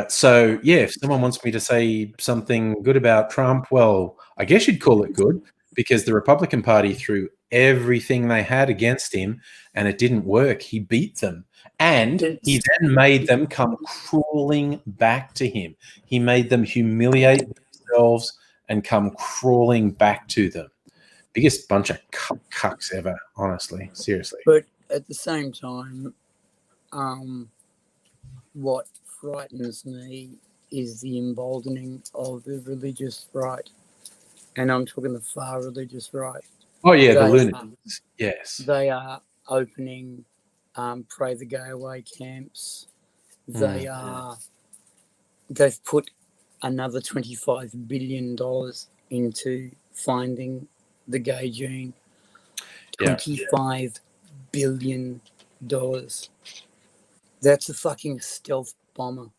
So yeah, if someone wants me to say something good about Trump, well, I guess you'd call it good, because the Republican Party threw everything they had against him, and it didn't work. He beat them, and he then made them come crawling back to him. He made them humiliate themselves and come crawling back to them. Biggest bunch of cucks ever, honestly, seriously. But at the same time, what frightens me is the emboldening of the religious right, and I'm talking the far religious right. Oh yeah, the lunatics. Yes, they are opening pray the gay away camps. They've put another $25 billion into finding the gay gene. $25 billion. That's a fucking stealth bomber.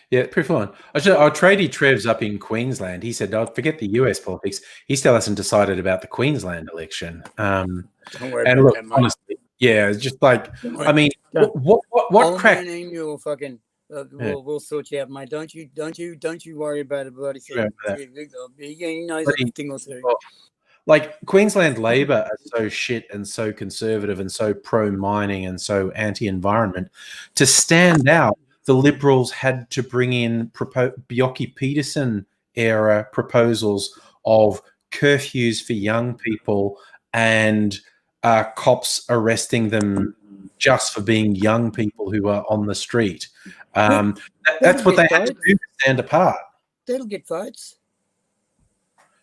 Yeah, pretty fun. Our tradie Trev's up in Queensland. He said, "I'll forget the US politics. He still hasn't decided about the Queensland election." Don't worry and about look, that, mate. honestly, yeah, it's just like, I mean, what crack? You'll fucking we'll sort you out, mate. Don't you worry about it, bloody thing. He knows a thing or two. Like, Queensland Labor are so shit and so conservative and so pro-mining and so anti-environment. To stand out, the Liberals had to bring in Bjelke-Petersen era proposals of curfews for young people and cops arresting them just for being young people who are on the street. That's what they had to do to stand apart. That'll get votes.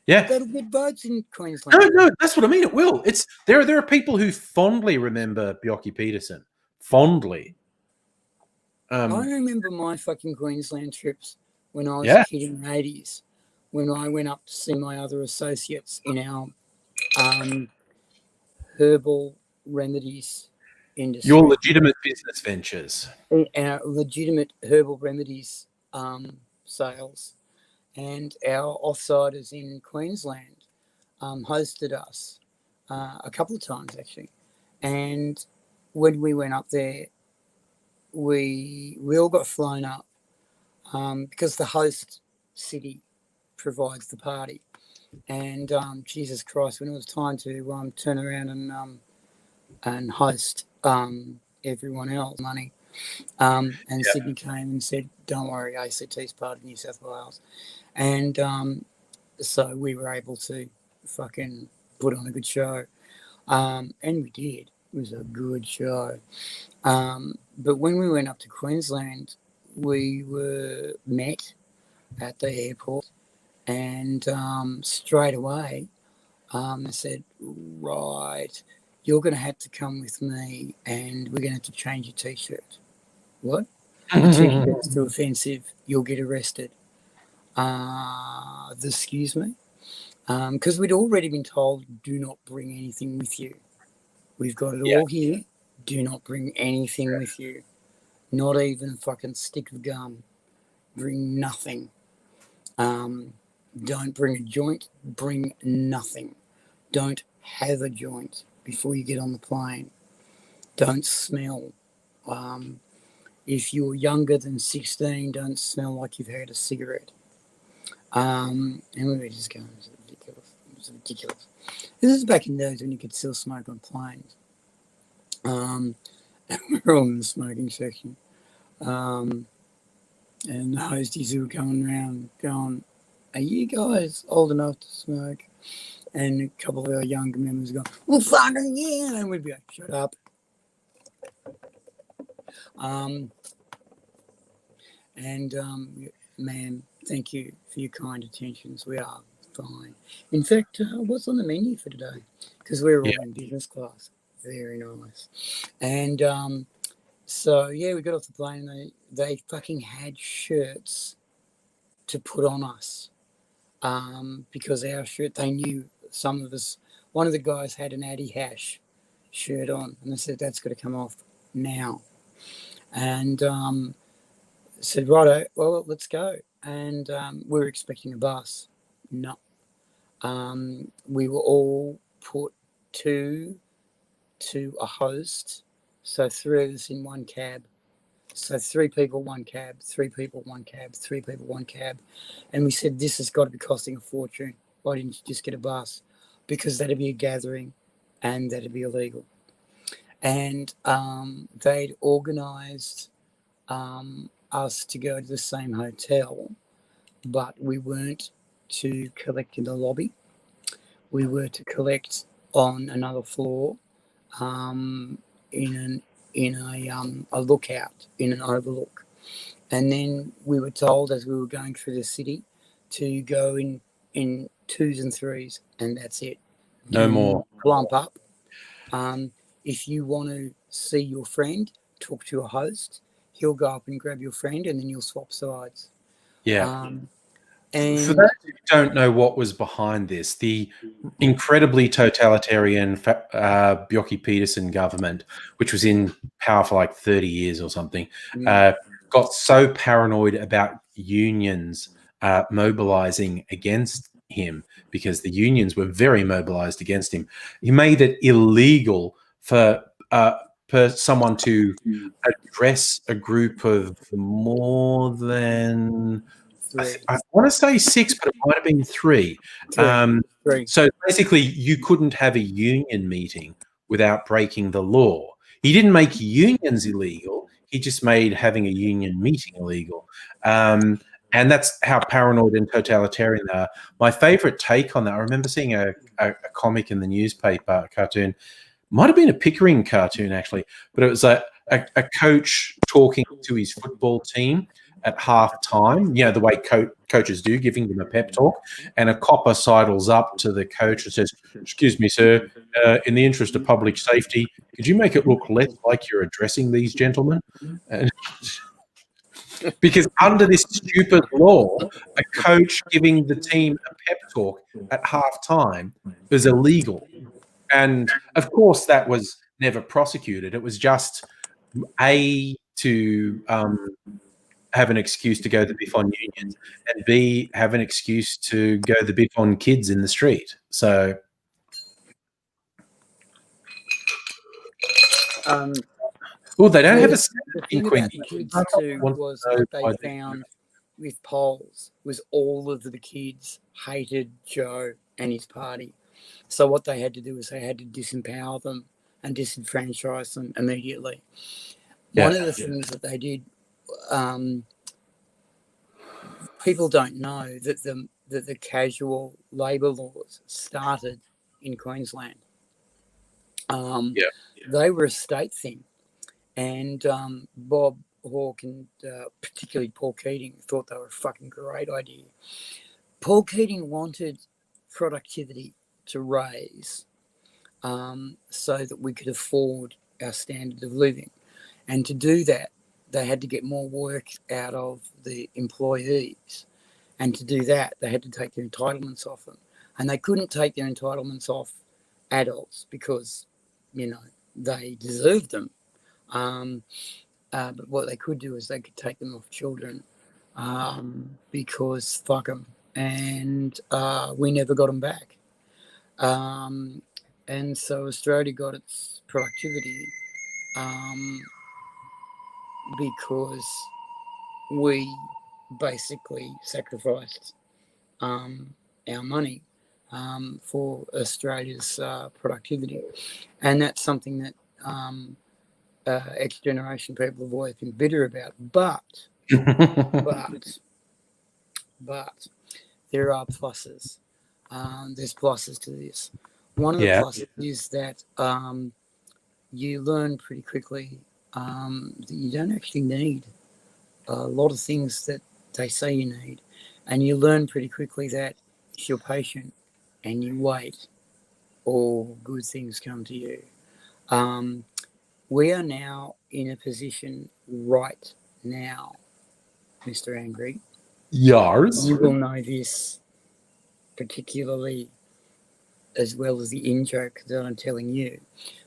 Yeah, that'll get votes in Queensland. No, that's what I mean. It will. It's there are people who fondly remember Bjelke-Petersen. Fondly. I remember my fucking Queensland trips when I was a kid in the 80s, when I went up to see my other associates in our herbal remedies industry. Your legitimate business ventures. Our legitimate herbal remedies sales. And our offsiders in Queensland hosted us a couple of times, actually. And when we went up there, we all got flown up because the host city provides the party. And Jesus Christ, when it was time to turn around and host everyone else money, and Sydney came and said, "Don't worry, ACT's part of New South Wales." And so we were able to fucking put on a good show. And we did. It was a good show. But when we went up to Queensland, we were met at the airport, and straight away they said, "Right, you're going to have to come with me, and we're going to have to change your T-shirt." What? The T-shirt's too offensive. You'll get arrested. Excuse me? Because we'd already been told, do not bring anything with you. We've got it all here. Do not bring anything with you. Not even a fucking stick of gum. Bring nothing. Don't bring a joint. Bring nothing. Don't have a joint before you get on the plane. Don't smell. If you're younger than 16, don't smell like you've had a cigarette. And we were just going, it was ridiculous. This is back in those when you could still smoke on planes. And we were all in the smoking section. And the hosties who were going around going, "Are you guys old enough to smoke?" And a couple of our younger members going, "Well, fucking yeah." And we'd be like, "Shut up." Ma'am, thank you for your kind attentions. We are fine. In fact, what's on the menu for today? Because we're all in business class. Very nice. And so, we got off the plane, and they fucking had shirts to put on us because our shirt, they knew some of us. One of the guys had an Addy Hash shirt on, and they said, "That's got to come off now." And said, "Righto, well, let's go." and we were expecting a bus. No. We were all put to a host, so 3 of us in one cab. So 3 people, one cab, 3 people, one cab, 3 people, one cab. And we said, this has got to be costing a fortune. Why didn't you just get a bus? Because that'd be a gathering and that'd be illegal. And they'd organised us to go to the same hotel, but we weren't to collect in the lobby. We were to collect on another floor in a lookout, in an overlook. And then we were told as we were going through the city to go in 2s and 3s, and that's it. No more. Clump up. If you want to see your friend, talk to a host. He'll go up and grab your friend, and then you'll swap sides. Yeah. And for those who don't know what was behind this, the incredibly totalitarian Bjorky Peterson government, which was in power for like 30 years or something, got so paranoid about unions mobilizing against him, because the unions were very mobilized against him. He made it illegal for someone to address a group of more than, I want to say 6, but it might have been 3. So basically, you couldn't have a union meeting without breaking the law. He didn't make unions illegal. He just made having a union meeting illegal. And that's how paranoid and totalitarian they are. My favorite take on that, I remember seeing a comic in the newspaper, cartoon, might have been a Pickering cartoon actually, but it was a coach talking to his football team at half time, you know, the way coaches do, giving them a pep talk, and a copper sidles up to the coach and says, "Excuse me, sir, in the interest of public safety, could you make it look less like you're addressing these gentlemen?" And because under this stupid law, a coach giving the team a pep talk at half time is illegal. And of course, that was never prosecuted. It was just to have an excuse to go the biff on unions, and B, have an excuse to go the biff on kids in the street. So, well, they don't have a the thing about the kids too was what they found with polls was all of the kids hated Joe and his party. So what they had to do is they had to disempower them and disenfranchise them immediately. Yeah. One of the things that they did, people don't know that the casual labour laws started in Queensland. They were a state thing, and Bob Hawke and particularly Paul Keating thought they were a fucking great idea. Paul Keating wanted productivity to raise so that we could afford our standard of living. And to do that, they had to get more work out of the employees. And to do that, they had to take their entitlements off them. And they couldn't take their entitlements off adults because, you know, they deserved them. But what they could do is they could take them off children because fuck them. And we never got them back. And so Australia got its productivity because we basically sacrificed our money for Australia's productivity. And that's something that X-generation people have always been bitter about. But there are pluses. There's pluses to this. One of the pluses is that you learn pretty quickly that you don't actually need a lot of things that they say you need. And you learn pretty quickly that if you're patient and you wait, all good things come to you. We are now in a position right now, Mr. Angry. Yours. You will know this particularly as well as the in-joke that I'm telling you.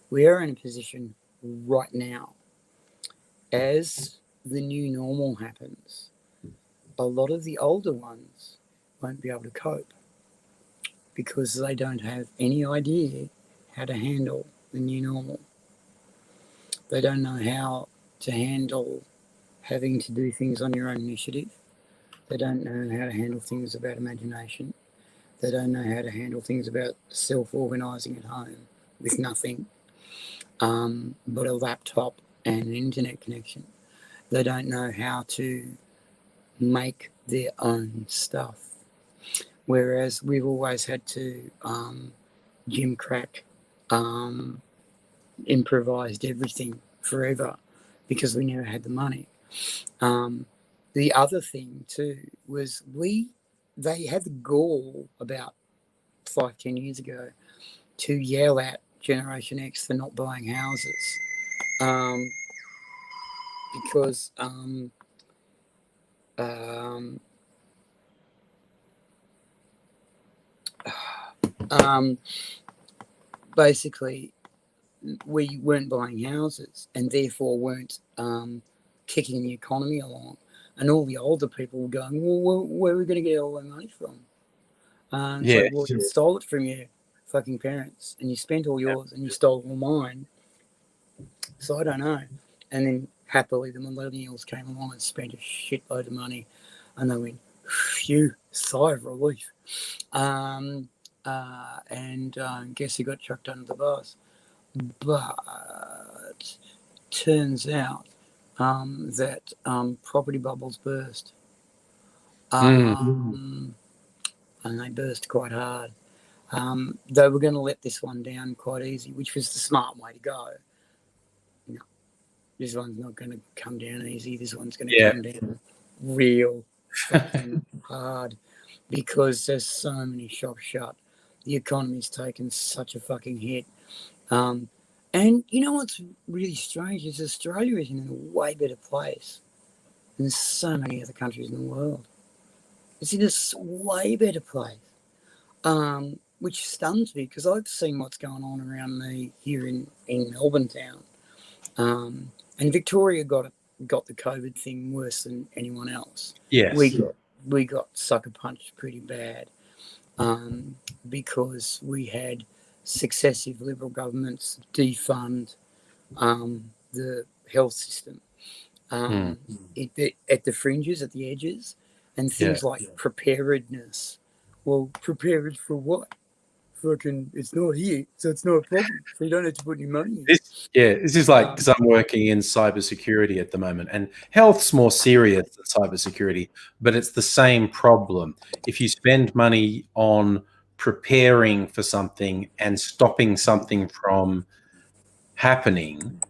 We are in a position right now, as the new normal happens, a lot of the older ones won't be able to cope because they don't have any idea how to handle the new normal. They don't know how to handle having to do things on your own initiative. They don't know how to handle things about imagination. They don't know how to handle things about self-organising at home with nothing but a laptop and an internet connection. They don't know how to make their own stuff. Whereas we've always had to gym crack, improvised everything forever because we never had the money. The other thing too was they had the gall about 5-10 years ago to yell at Generation X for not buying houses because basically we weren't buying houses and therefore weren't kicking the economy along. And all the older people were going, well, where are we going to get all our money from? It's like, well, you stole it from your fucking parents and you spent all yours and you stole all mine. So I don't know. And then happily the millennials came along and spent a shitload of money and they went, phew, sigh of relief. And guess who got chucked under the bus? But turns out that property bubbles burst. And they burst quite hard. They were going to let this one down quite easy, which was the smart way to go. No, this one's not going to come down easy. This one's going to come down real fucking hard because there's so many shops shut. The economy's taken such a fucking hit. And you know what's really strange is Australia is in a way better place than so many other countries in the world. It's in a way better place, which stuns me because I've seen what's going on around me here in Melbourne town. And Victoria got the COVID thing worse than anyone else. Yes. We got sucker punched pretty bad because we had successive Liberal governments defund the health system at the fringes, at the edges, and things like preparedness. Well, prepared for what? Fucking, it's not here, so it's not a problem. So you don't have to put any money in. This is like, because I'm working in cybersecurity at the moment, and health's more serious than cybersecurity, but it's the same problem. If you spend money on preparing for something and stopping something from happening,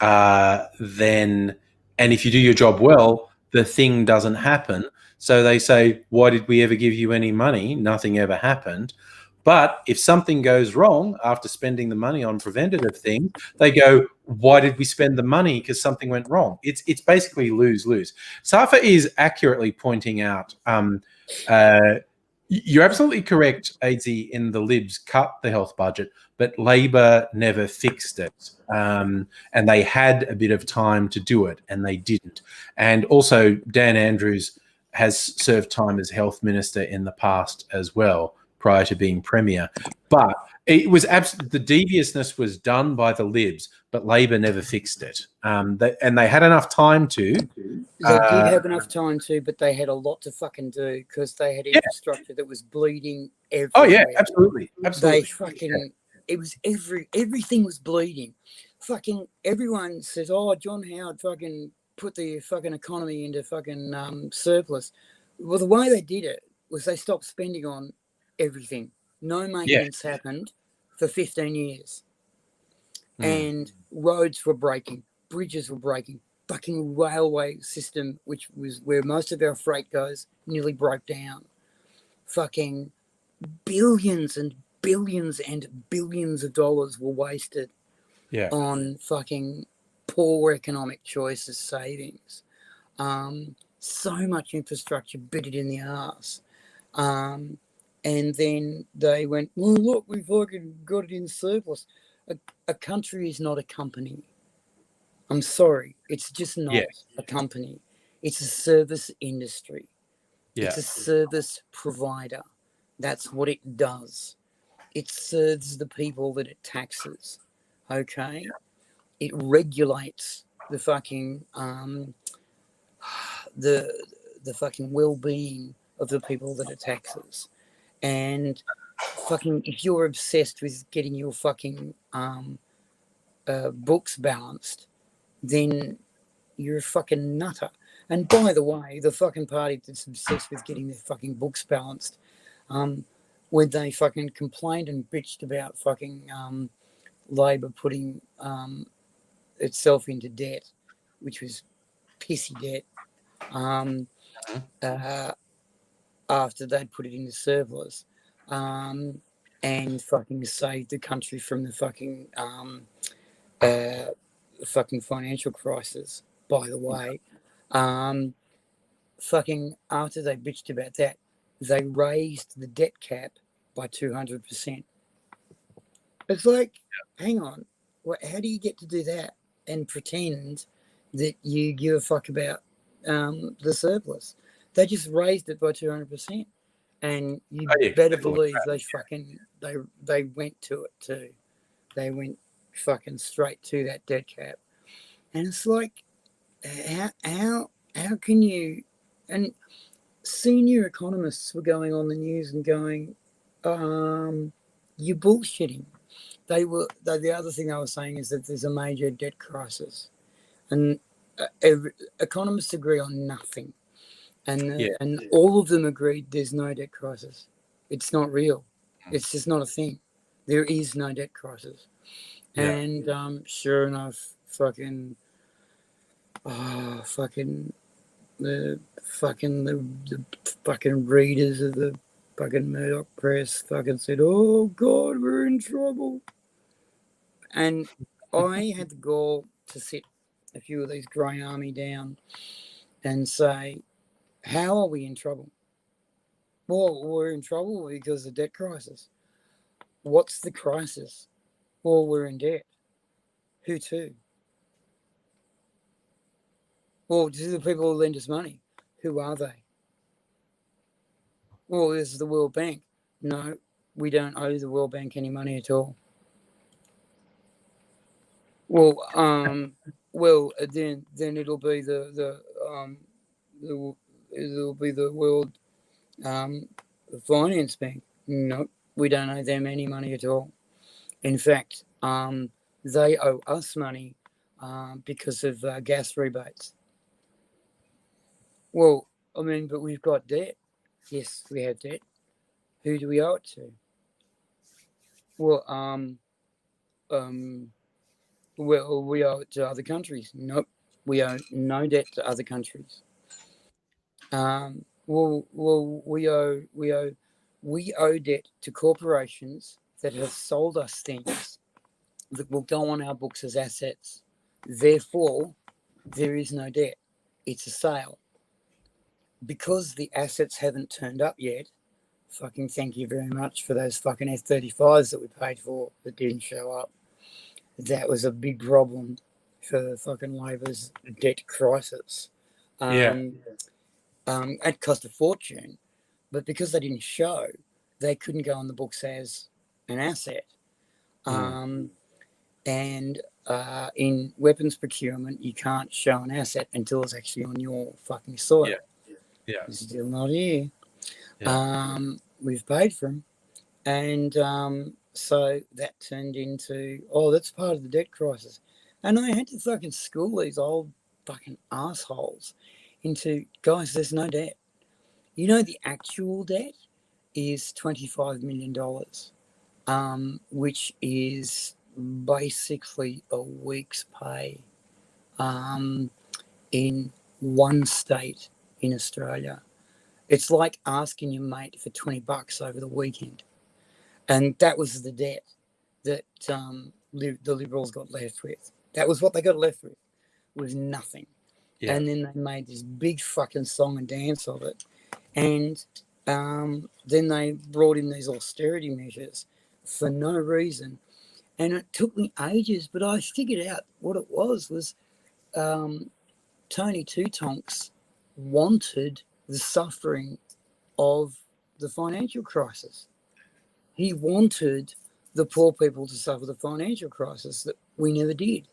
then, and if you do your job well, the thing doesn't happen. So they say, why did we ever give you any money? Nothing ever happened. But if something goes wrong after spending the money on preventative things, they go, why did we spend the money? Because something went wrong. It's basically lose-lose. Safa is accurately pointing out, you're absolutely correct, AZ, in the Libs cut the health budget, but Labor never fixed it. And they had a bit of time to do it, and they didn't. And also, Dan Andrews has served time as health minister in the past as well, prior to being premier. But it was the deviousness was done by the Libs, but Labor never fixed it. And they had enough time to. They did have enough time to, but they had a lot to fucking do because they had infrastructure that was bleeding everywhere. Oh yeah, absolutely. They fucking, it was everything was bleeding. Fucking everyone says, oh, John Howard fucking put the fucking economy into fucking surplus. Well, the way they did it was they stopped spending on everything. No maintenance happened for 15 years. And roads were breaking, bridges were breaking, fucking railway system, which was where most of our freight goes, nearly broke down. Fucking billions and billions and billions of dollars were wasted on fucking poor economic choices, savings. So much infrastructure bit it in the arse. And then they went, well, look, we've fucking got it in surplus. A country is not a company. I'm sorry. It's just not a company. It's a service industry. It's a service provider. That's what it does. It serves the people that it taxes. Okay? It regulates the fucking the fucking well-being of the people that it taxes. And fucking, if you're obsessed with getting your fucking books balanced, then you're a fucking nutter. And by the way, the fucking party that's obsessed with getting their fucking books balanced, when they fucking complained and bitched about fucking Labor putting itself into debt, which was pissy debt, after they'd put it into surplus, and fucking saved the country from the fucking financial crisis, by the way. Fucking after they bitched about that, they raised the debt cap by 200%. It's like, hang on, how do you get to do that and pretend that you give a fuck about the surplus? They just raised it by 200%, and you better believe they went to it too. They went fucking straight to that debt cap, and it's like, how can you? And senior economists were going on the news and going, "You're bullshitting." The other thing I was saying is that there's a major debt crisis, and economists agree on nothing, and all of them agreed there's no debt crisis. It's not real. It's just not a thing. There is no debt crisis, and sure enough, the fucking readers of the fucking Murdoch press fucking said, "Oh God, we're in trouble." And I had the gall to sit a few of these grey army down and say, how are we in trouble? Well, we're in trouble because of the debt crisis. What's the crisis? Well, we're in debt. Who to? Well, to the people who lend us money. Who are they? Well, this is the World Bank. No, we don't owe the World Bank any money at all. Well, then it'll be it'll be the World Finance Bank. No, we don't owe them any money at all. In fact, they owe us money because of gas rebates. Well, I mean, but we've got debt. Yes, we have debt. Who do we owe it to? Well, we owe it to other countries. Nope, we owe no debt to other countries. We owe debt to corporations that have sold us things that will go on our books as assets. Therefore, there is no debt. It's a sale. Because the assets haven't turned up yet, fucking thank you very much for those fucking F-35s that we paid for that didn't show up. That was a big problem for fucking Labor's debt crisis. It cost a fortune, but because they didn't show, they couldn't go on the books as an asset. And in weapons procurement, you can't show an asset until it's actually on your fucking soil. It's still not here. We've paid for them. And so that turned into, that's part of the debt crisis. And I had to fucking school these old fucking assholes into, guys, there's no debt. You know, the actual debt is $25 million, which is basically a week's pay in one state in Australia. It's like asking your mate for $20 over the weekend. And that was the debt that the Liberals got left with. That was what they got left with, was nothing. And then they made this big fucking song and dance of it. And then they brought in these austerity measures for no reason. And it took me ages, but I figured out what it was Tony Two Tonks wanted the suffering of the financial crisis. He wanted the poor people to suffer the financial crisis that we never did.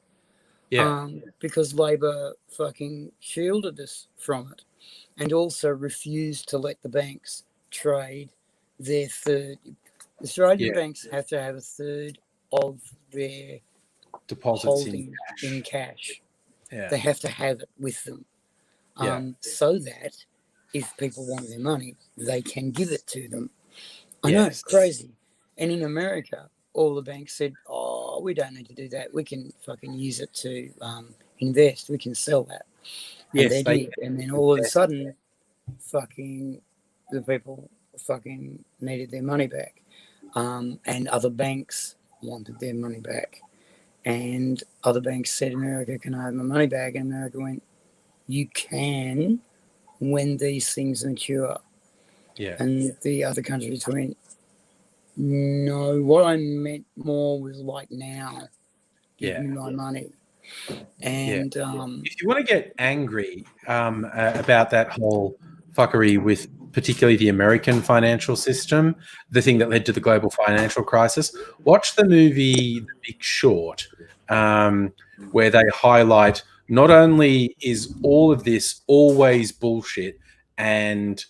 Yeah. Because Labor fucking shielded us from it, and also refused to let the banks trade their third. Australian banks have to have a third of their Deposits holding in cash. Yeah. They have to have it with them, so that if people want their money, they can give it to them. I know, it's crazy. And in America, all the banks said, "Oh, we don't need to do that. We can fucking use it to invest. We can sell that." And they did. And then all of a sudden, fucking the people fucking needed their money back, and other banks wanted their money back, and other banks said, "America, can I have my money back?" And America went, "You can, when these things mature." And the other countries went, "No, what I meant more was like, now, give me my money." And if you want to get angry about that whole fuckery with particularly the American financial system, the thing that led to the global financial crisis, watch the movie The Big Short, where they highlight not only is all of this always bullshit, and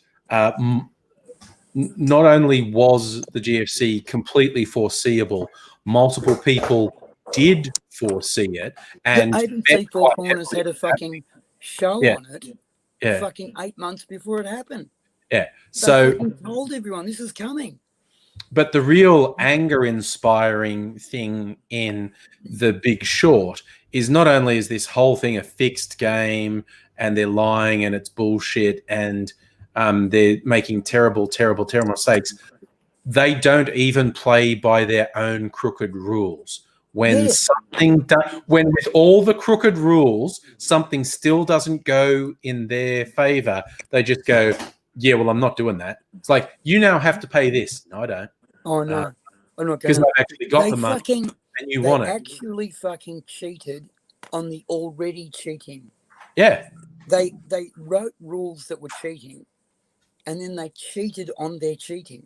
not only was the GFC completely foreseeable, multiple people did foresee it. And ABC Four Corners had a fucking show on it fucking 8 months before it happened. Yeah. So they told everyone this is coming. But the real anger-inspiring thing in The Big Short is not only is this whole thing a fixed game and they're lying and it's bullshit and they're making terrible, terrible, terrible mistakes, they don't even play by their own crooked rules. When when with all the crooked rules, something still doesn't go in their favor, they just go, "Yeah, well, I'm not doing that." It's like, you now have to pay this. No, I don't. Oh, no. I'm not going because I've actually got the money and you want it. They actually fucking cheated on the already cheating. Yeah. They wrote rules that were cheating, and then they cheated on their cheating.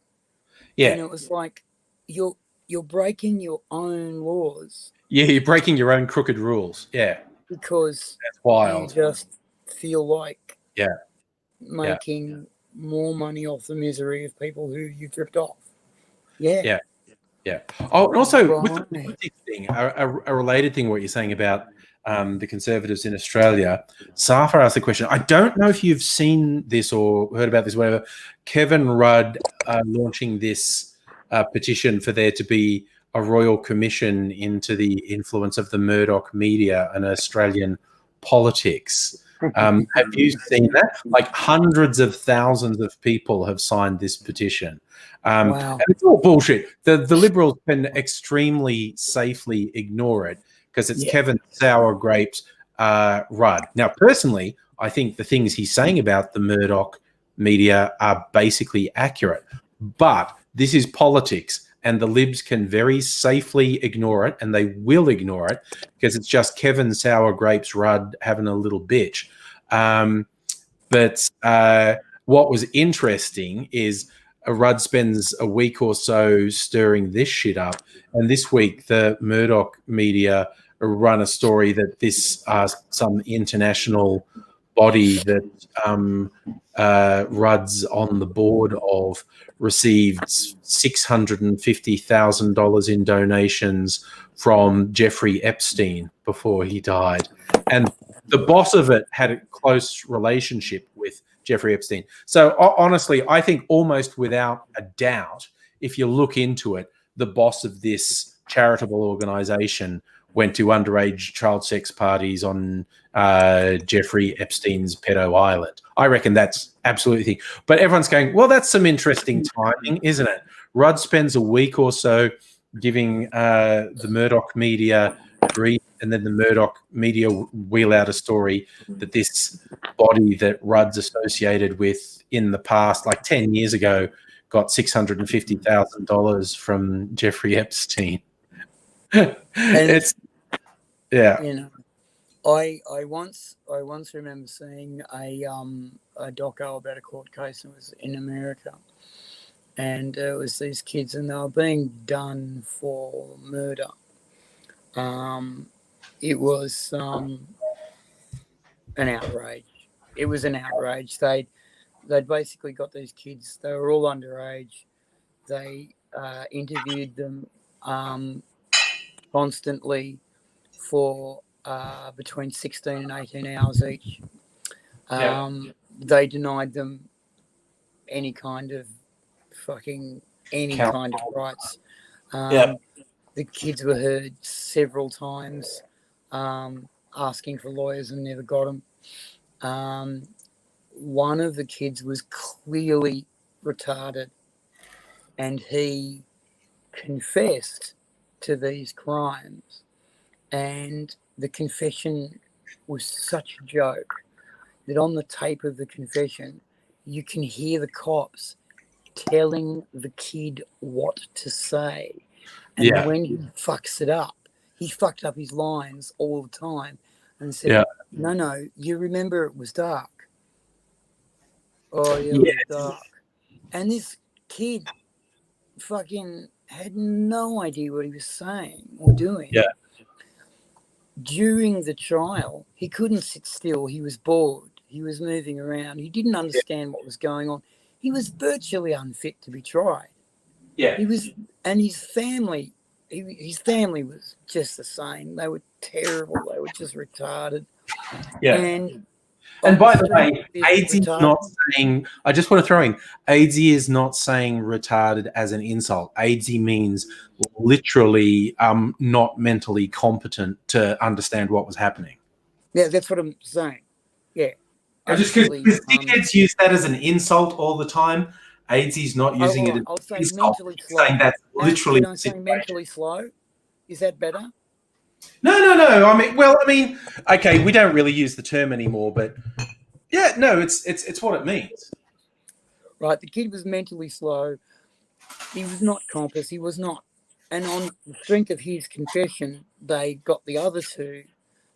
Yeah. And it was like, you're breaking your own laws. Yeah, you're breaking your own crooked rules. Yeah. Because that's wild. You just feel like making more money off the misery of people who you've ripped off. Yeah. Oh, and also with the politics thing, a related thing, what you're saying about the Conservatives in Australia, Safa asked the question. I don't know if you've seen this or heard about this, whatever. Kevin Rudd launching this petition for there to be a royal commission into the influence of the Murdoch media and Australian politics. Have you seen that? Like, hundreds of thousands of people have signed this petition. Wow. And it's all bullshit. The Liberals can extremely safely ignore it because it's Kevin Sour Grapes Rudd. Now, personally, I think the things he's saying about the Murdoch media are basically accurate. But this is politics, and the Libs can very safely ignore it, and they will ignore it because it's just Kevin Sour Grapes Rudd having a little bitch. But what was interesting is Rudd spends a week or so stirring this shit up, and this week the Murdoch media run a story that this some international body that Rudd's on the board of received $650,000 in donations from Jeffrey Epstein before he died, and the boss of it had a close relationship with Jeffrey Epstein. So honestly, I think almost without a doubt, if you look into it, the boss of this charitable organization went to underage child sex parties on Jeffrey Epstein's pedo island. I reckon that's absolutely the thing. But everyone's going, well, that's some interesting timing, isn't it? Rudd spends a week or so giving the Murdoch media grief, and then the Murdoch media wheel out a story that this body that Rudd's associated with in the past, like 10 years ago, got $650,000 from Jeffrey Epstein. It's you know, I once remember seeing a doco about a court case, and it was in America, and it was these kids, and they were being done for murder. It was an outrage. It was an outrage. They'd basically got these kids. They were all underage. They interviewed them constantly for between 16 and 18 hours each. They denied them any kind of kind of rights. The kids were heard several times asking for lawyers and never got them. One of the kids was clearly retarded, and he confessed to these crimes, and the confession was such a joke that on the tape of the confession you can hear the cops telling the kid what to say, and when he fucks it up, he fucked up his lines all the time and said, no, you remember it was dark. Oh yeah, it was dark. And this kid fucking had no idea what he was saying or doing. During the trial, he couldn't sit still. He was bored. He was moving around. He didn't understand what was going on. He was virtually unfit to be tried. He was, and his family was just the same. They were terrible. They were just retarded. And by the way, AIDS is not saying, I just want to throw in, AIDS is not saying retarded as an insult. AIDS means literally not mentally competent to understand what was happening. Yeah, that's what I'm saying. Yeah. Just because dickheads use that as an insult all the time, AIDS is not using it as an insult. Mentally slow. Saying that's literally did I say mentally slow? Is that better? No. I mean, okay, we don't really use the term anymore, but yeah, no, it's what it means. Right, the kid was mentally slow. He was not compass. He was not. And on the strength of his confession, they got the other two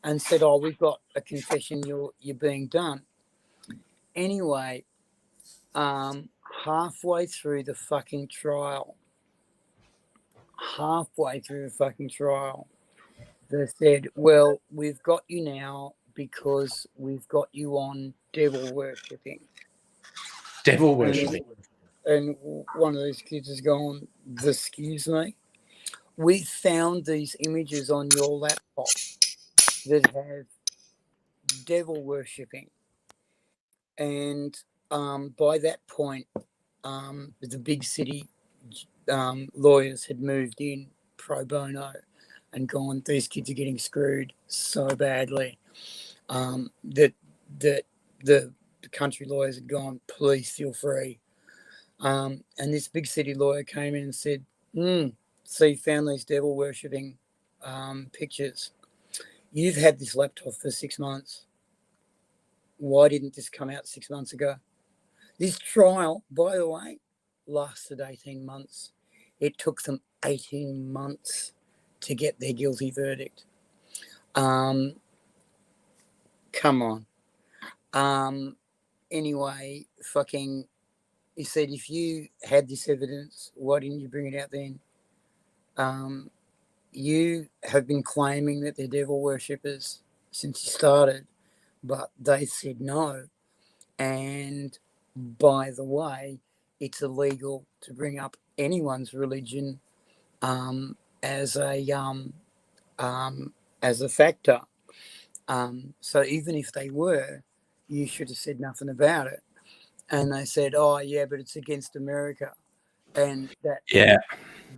and said, "Oh, we've got a confession. You're being done." Anyway, halfway through the fucking trial, they said, "Well, we've got you now because we've got you on devil worshipping." Devil worshipping. And one of these kids has gone, "Excuse me? We found these images on your laptop that have devil worshipping." And by that point, the big city lawyers had moved in pro bono and gone, "These kids are getting screwed so badly," that the country lawyers had gone, "Please feel free." And this big city lawyer came in and said, "So you found these devil worshipping pictures. You've had this laptop for 6 months. Why didn't this come out 6 months ago?" This trial, by the way, lasted 18 months. It took them 18 months to get their guilty verdict. Come on. Anyway, he said, "If you had this evidence, why didn't you bring it out then? You have been claiming that they're devil worshippers since you started, but they said no. And by the way, it's illegal to bring up anyone's religion as a factor. So even if they were, you should have said nothing about it." And they said, "Oh yeah, but it's against America," and that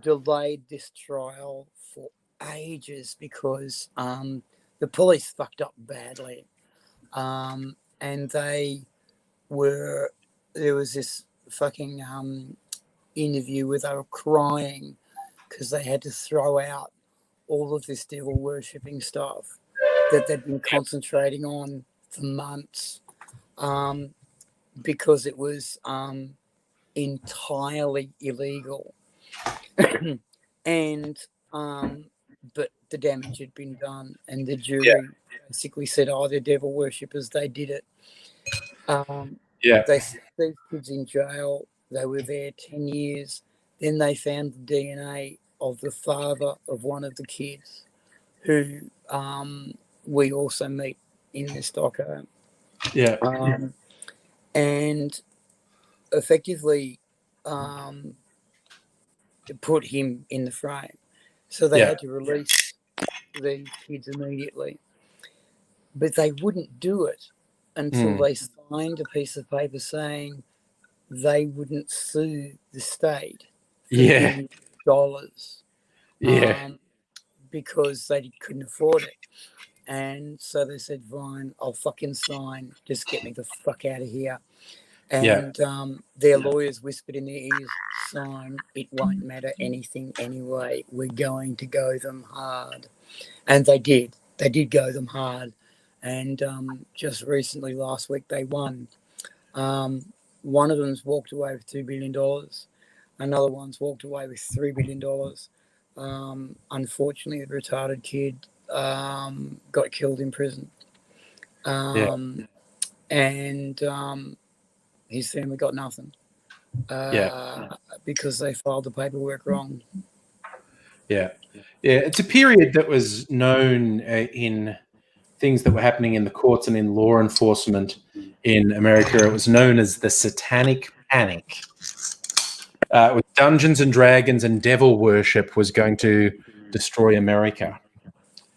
delayed this trial for ages because the police fucked up badly, and there was this fucking interview where they were crying because they had to throw out all of this devil worshipping stuff that they'd been concentrating on for months, because it was entirely illegal. And but the damage had been done, and the jury basically said, "Oh, they're devil worshippers. They did it." They set these kids in jail. They were there 10 years. Then they found the DNA of the father of one of the kids, who we also meet in this doco. And effectively put him in the frame. So they had to release these kids immediately. But they wouldn't do it until they signed a piece of paper saying they wouldn't sue the state for $1 billion because they couldn't afford it. And so they said, fine, I'll fucking sign. Just get me the fuck out of here. And their lawyers whispered in their ears, sign, it won't matter anything anyway. We're going to go them hard. And they did. They did go them hard. And just recently, last week, they won. One of them's walked away with $2 billion. Another one's walked away with $3 billion. Unfortunately, the retarded kid got killed in prison. And his family got nothing because they filed the paperwork wrong. It's a period that was known in things that were happening in the courts and in law enforcement in America. It was known as the Satanic Panic. With Dungeons and Dragons and devil worship was going to destroy America.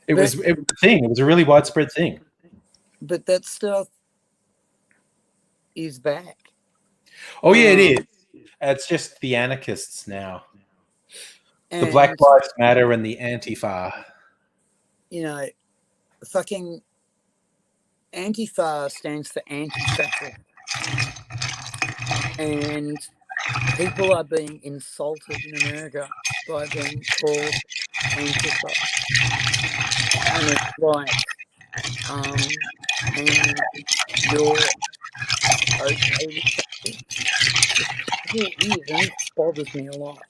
It was a thing. It was a really widespread thing. But that stuff is back. Oh, yeah, it is. It's just the anarchists now. The Black Lives Matter and the Antifa. You know, fucking Antifa stands for anti-fascist. And people are being insulted in America by being called Antifa. And it's like, and you're okay with it. And it bothers me a lot.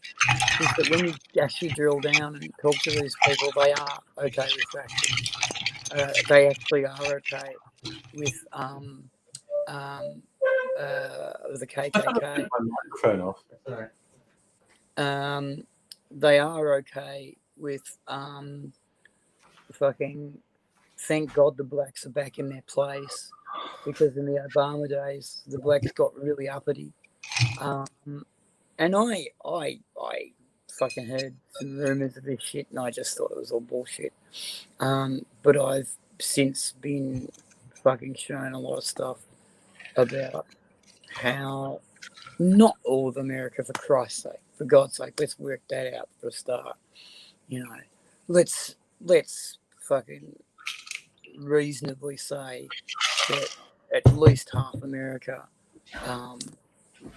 Is that when you actually drill down and talk to these people, they are okay with fascism. They actually are okay with the KKK. My microphone off. Sorry. They are okay with fucking. Thank God the blacks are back in their place, because in the Obama days the blacks got really uppity. And I fucking heard some rumors of this shit, and I just thought it was all bullshit. But I've since been fucking shown a lot of stuff about how not all of America, for Christ's sake, for God's sake, let's work that out for a start. You know, let's fucking reasonably say that at least half America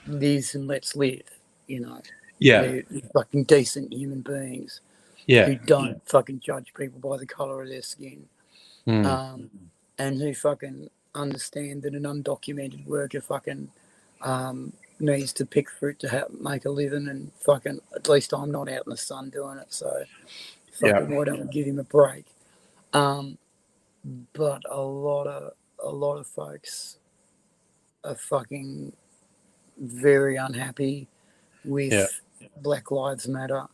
lives and lets live. You know, they're fucking decent human beings who don't fucking judge people by the color of their skin, and who fucking understand that an undocumented worker fucking needs to pick fruit to make a living, and fucking at least I'm not out in the sun doing it, so fucking why don't we give him a break? But a lot of folks are fucking very unhappy with Black Lives Matter.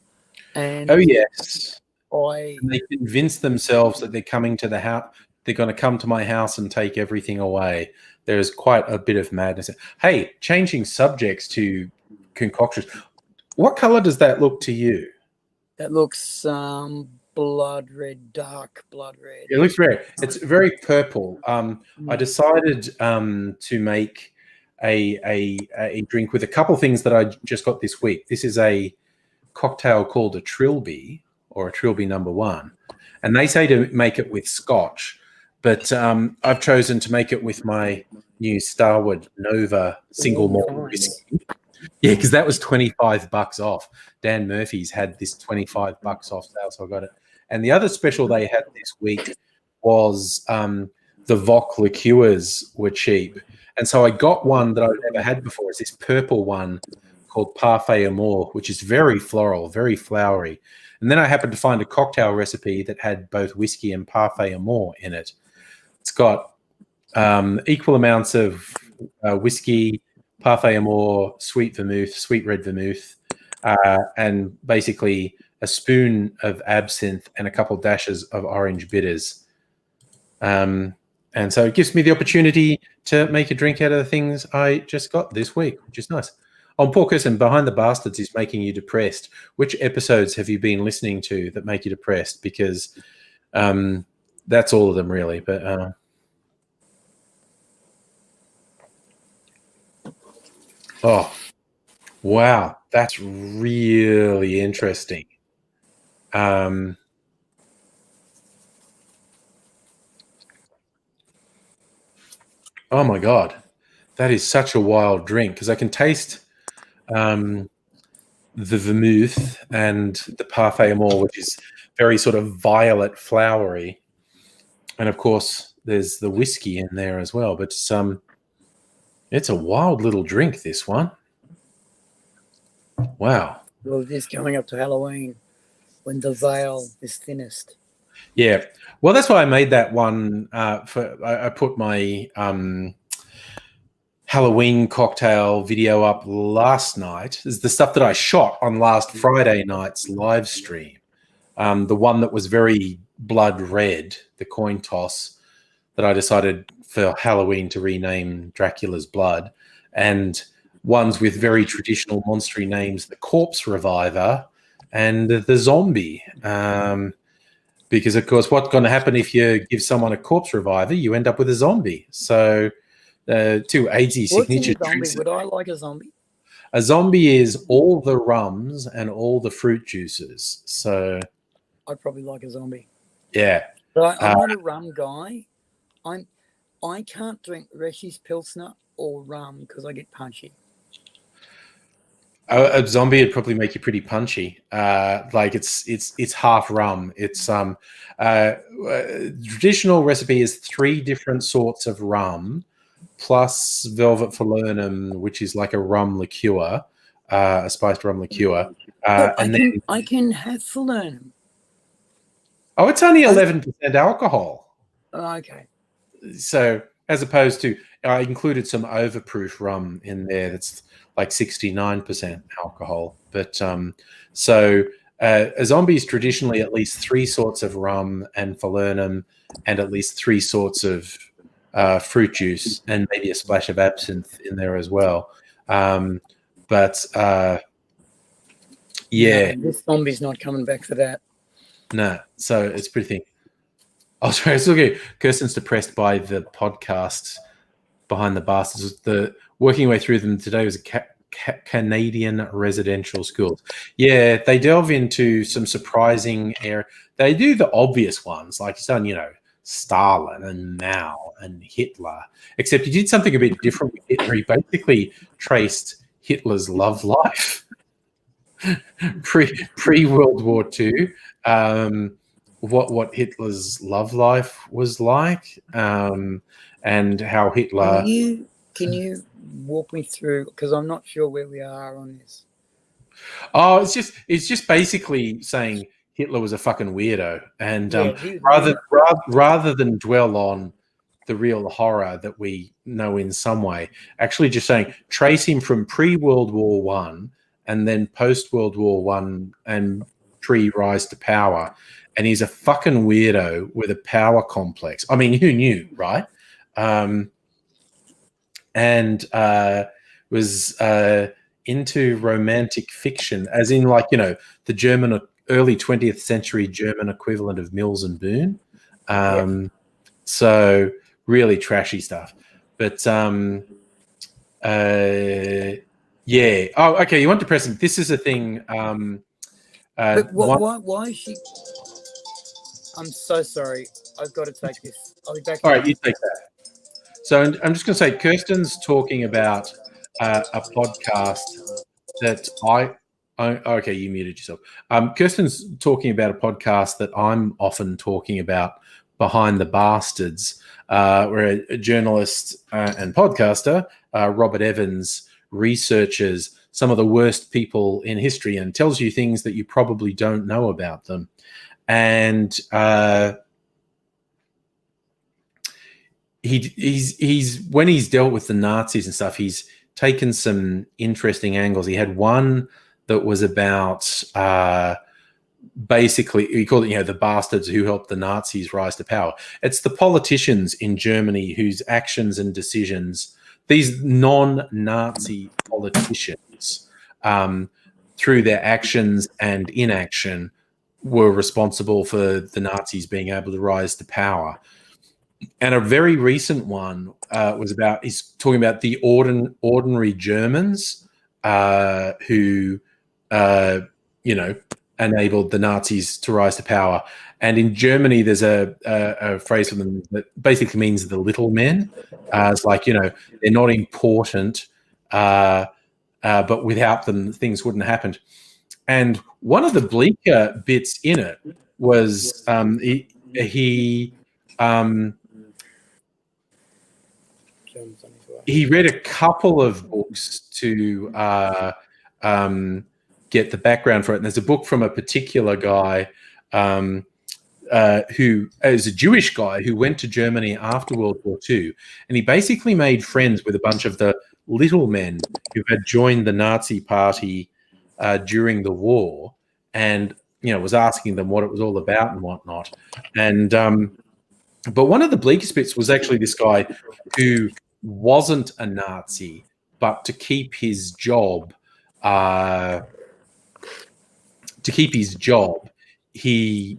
And they convince themselves that they're coming to the house. They're going to come to my house and take everything away. There's quite a bit of madness. Hey, changing subjects to concoctions. What color does that look to you? That looks blood red, dark blood red. It looks red. It's very purple. I decided to make a drink with a couple things that I just got this week. This is a cocktail called a Trilby, or a Trilby number 1. And they say to make it with Scotch, but I've chosen to make it with my new Starward Nova single malt whiskey. Yeah, because that was $25 off. Dan Murphy's had this $25 off sale, so I got it. And the other special they had this week was the Voc liqueurs were cheap. And so I got one that I've never had before. It's this purple one called Parfait Amour, which is very floral, very flowery. And then I happened to find a cocktail recipe that had both whiskey and parfait amour in it. It's got equal amounts of whiskey, parfait amour, sweet vermouth, sweet red vermouth, and basically a spoon of absinthe and a couple dashes of orange bitters. And so it gives me the opportunity to make a drink out of the things I just got this week, which is nice. Oh, Paul Kirsten, Behind the Bastards is making you depressed. Which episodes have you been listening to that make you depressed? Because that's all of them, really. But oh, wow, that's really interesting. Oh my God, that is such a wild drink because I can taste the vermouth and the parfait amour, which is very sort of violet flowery, and of course there's the whiskey in there as well. But it's a wild little drink, this one. Wow. Well, it is coming up to Halloween when the veil is thinnest. Yeah. Well, that's why I made that one. I put my Halloween cocktail video up last night. Is the stuff that I shot on last Friday night's live stream. The one that was very blood red, the coin toss that I decided for Halloween to rename Dracula's Blood, and ones with very traditional monstery names, the Corpse Reviver and the Zombie. Because, of course, what's going to happen if you give someone a Corpse Reviver? You end up with a zombie. So, two AZ signature drinks. Would I like a zombie? A zombie is all the rums and all the fruit juices. So, I'd probably like a zombie. Yeah. But I'm not a rum guy. I can't drink Reshi's Pilsner or rum because I get punchy. A zombie would probably make you pretty punchy. Like it's half rum. It's traditional recipe is 3 different sorts of rum plus Velvet Falernum, which is like a rum liqueur, a spiced rum liqueur. I can have Falernum. Oh, it's only 11% alcohol. Okay. So as opposed to, I included some overproof rum in there that's like 69% alcohol. But a zombie is traditionally at least 3 sorts of rum and Falernum and at least 3 sorts of fruit juice and maybe a splash of absinthe in there as well. Yeah. No, this zombie's not coming back for that. No, so it's pretty thin. Oh, sorry, I was looking. Kirsten's depressed by the podcasts Behind the Bastards. The working way through them today was Canadian residential schools. Yeah, they delve into some surprising air. They do the obvious ones, like he's done, Stalin and Mao and Hitler. Except he did something a bit different with Hitler. He basically traced Hitler's love life pre World War II. What Hitler's love life was like, and how Hitler. Can you walk me through? Because I'm not sure where we are on this. Oh, it's just basically saying Hitler was a fucking weirdo, and rather than dwell on the real horror that we know in some way, actually just saying trace him from pre-World War One and then post-World War One and pre-rise to power. And he's a fucking weirdo with a power complex. I mean, who knew, right? Was into romantic fiction, as in the German early 20th century German equivalent of Mills and Boon. So really trashy stuff. But yeah. Oh, okay. You want depressing? This is a thing. But why is she? I'm so sorry. I've got to take this. I'll be back. All right, you take that. So I'm just going to say, Kirsten's talking about a podcast that okay, you muted yourself. Kirsten's talking about a podcast that I'm often talking about, Behind the Bastards, where a journalist and podcaster, Robert Evans, researches some of the worst people in history and tells you things that you probably don't know about them. And he's when he's dealt with the Nazis and stuff, he's taken some interesting angles. He had one that was about basically, he called it, the bastards who helped the Nazis rise to power. It's the politicians in Germany whose actions and decisions, these non-Nazi politicians, through their actions and inaction, were responsible for the Nazis being able to rise to power. And a very recent one he's talking about the ordinary Germans who, enabled the Nazis to rise to power. And in Germany, there's a phrase for them that basically means the little men. It's like, they're not important, but without them, things wouldn't have happened. And one of the bleaker bits in it was he read a couple of books to get the background for it. And there's a book from a particular guy who is a Jewish guy who went to Germany after World War II. And he basically made friends with a bunch of the little men who had joined the Nazi party during the war, and, was asking them what it was all about and whatnot. And but one of the bleakest bits was actually this guy who wasn't a Nazi, but to keep his job, he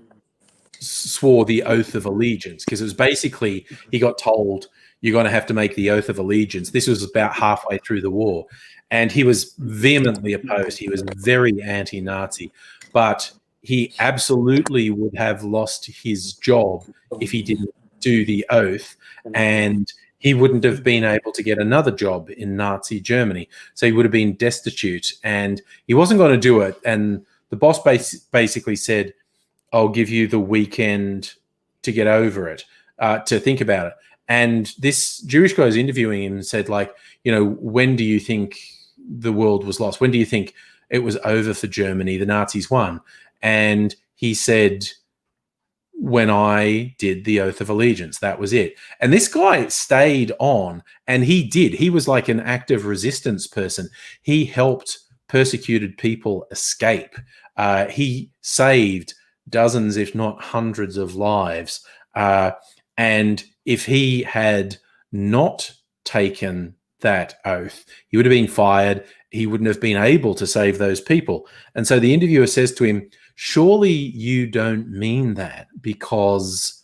swore the oath of allegiance, because it was basically, he got told, you're going to have to make the oath of allegiance. This was about halfway through the war, and he was vehemently opposed. He was very anti-Nazi, but he absolutely would have lost his job if he didn't do the oath, and he wouldn't have been able to get another job in Nazi Germany. So he would have been destitute, and he wasn't going to do it. And the boss basically said, I'll give you the weekend to get over it, to think about it. And this Jewish guy was interviewing him and said, like, when do you think the world was lost? When do you think it was over for Germany? The Nazis won. And he said, when I did the oath of allegiance, that was it. And this guy stayed on, and he was like an active resistance person. He helped persecuted people escape. He saved dozens, if not hundreds, of lives. And if he had not taken that oath, he would have been fired. He wouldn't have been able to save those people. And so the interviewer says to him, surely you don't mean that, because,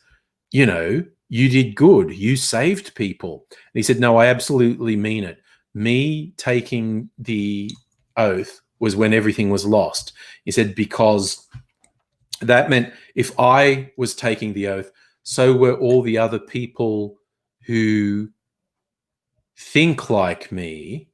you did good. You saved people. And he said, no, I absolutely mean it. Me taking the oath was when everything was lost. He said, because that meant if I was taking the oath, so were all the other people who think like me.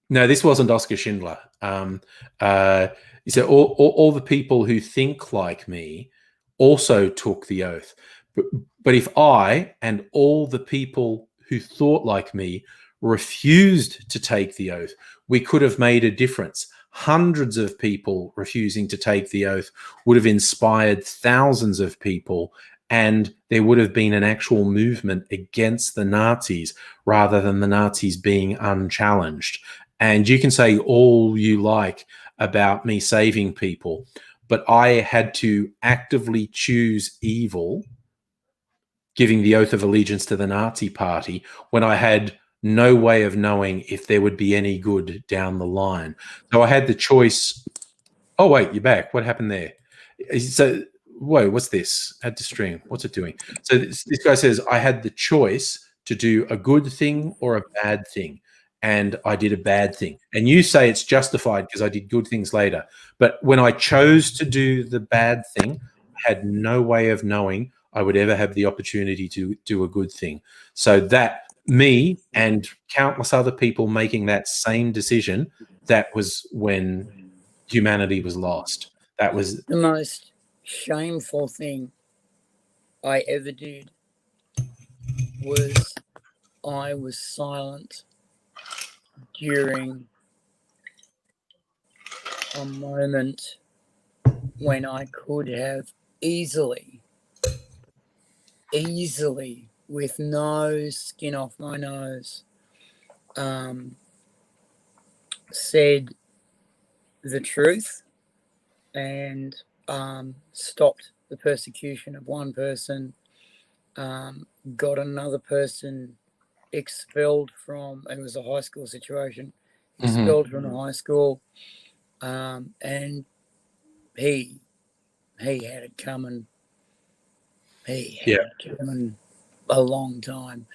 No, this wasn't Oskar Schindler. He said all the people who think like me also took the oath. But if I and all the people who thought like me refused to take the oath, we could have made a difference. Hundreds of people refusing to take the oath would have inspired thousands of people, and there would have been an actual movement against the Nazis rather than the Nazis being unchallenged. And you can say all you like about me saving people, but I had to actively choose evil, giving the oath of allegiance to the Nazi party, when I had no way of knowing if there would be any good down the line. So I had the choice. Oh, wait, you're back. What happened there? So, whoa, what's this? Add to stream. What's it doing? So this guy says, I had the choice to do a good thing or a bad thing, and I did a bad thing. And you say it's justified because I did good things later. But when I chose to do the bad thing, I had no way of knowing I would ever have the opportunity to do a good thing. So that, me and countless other people making that same decision, that was when humanity was lost. That was the most shameful thing I ever did. Was I was silent during a moment when I could have easily, with no skin off my nose, said the truth and stopped the persecution of one person, got another person expelled from, it was a high school situation, expelled from the high school, and he had it coming. He had it coming a long time.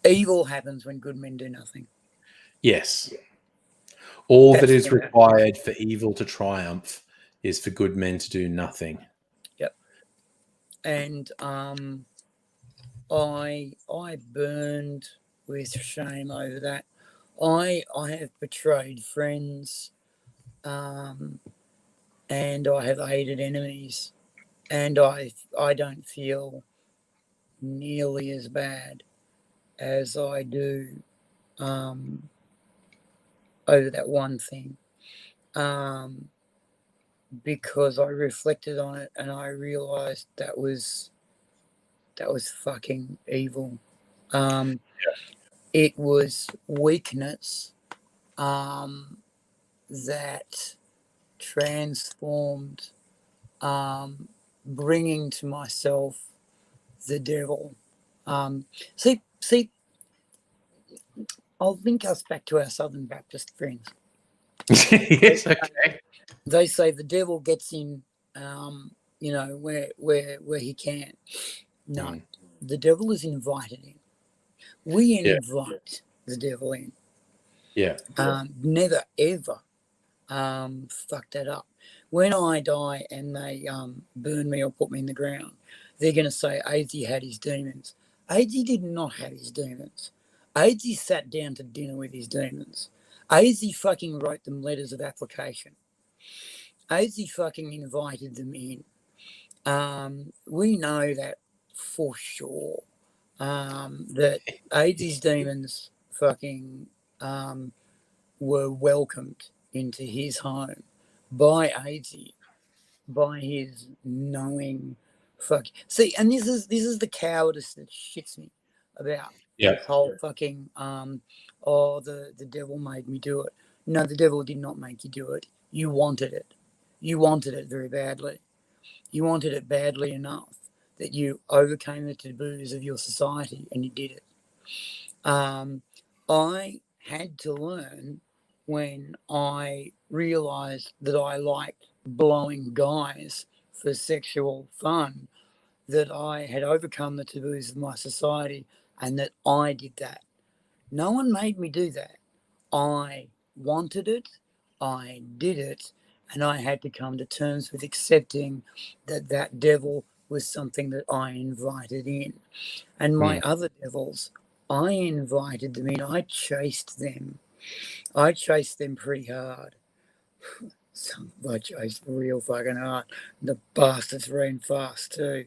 Evil happens when good men do nothing. Yes. All that is required for evil to triumph is for good men to do nothing. Yep. And I burned with shame over that. I have betrayed friends, and I have aided enemies, and I don't feel nearly as bad as I do over that one thing, because I reflected on it and I realized that was fucking evil. It was weakness that transformed, bringing to myself the devil. See, I'll link us back to our Southern Baptist friends. Yes, okay. They say the devil gets in, where he can. No, the devil is invited in. We invite the devil in. Yeah. Never ever fuck that up. When I die and they burn me or put me in the ground, they're going to say Azy had his demons. Azy did not have his demons. Azy sat down to dinner with his demons. Azy fucking wrote them letters of application. Azy fucking invited them in. We know that for sure. That Azy's demons fucking were welcomed into his home by Azy, by his knowing fuck. See, and this is the cowardice that shits me about this whole fucking the devil made me do it. No, the devil did not make you do it. You wanted it. You wanted it very badly. You wanted it badly enough that you overcame the taboos of your society and you did it. I had to learn when I realized that I liked blowing guys for sexual fun, that I had overcome the taboos of my society and that I did that. No one made me do that. I wanted it, I did it, and I had to come to terms with accepting that that devil was something that I invited in. And my other devils, I invited them in. I chased them. I chased them pretty hard. I chased real fucking hard. The bastards ran fast too.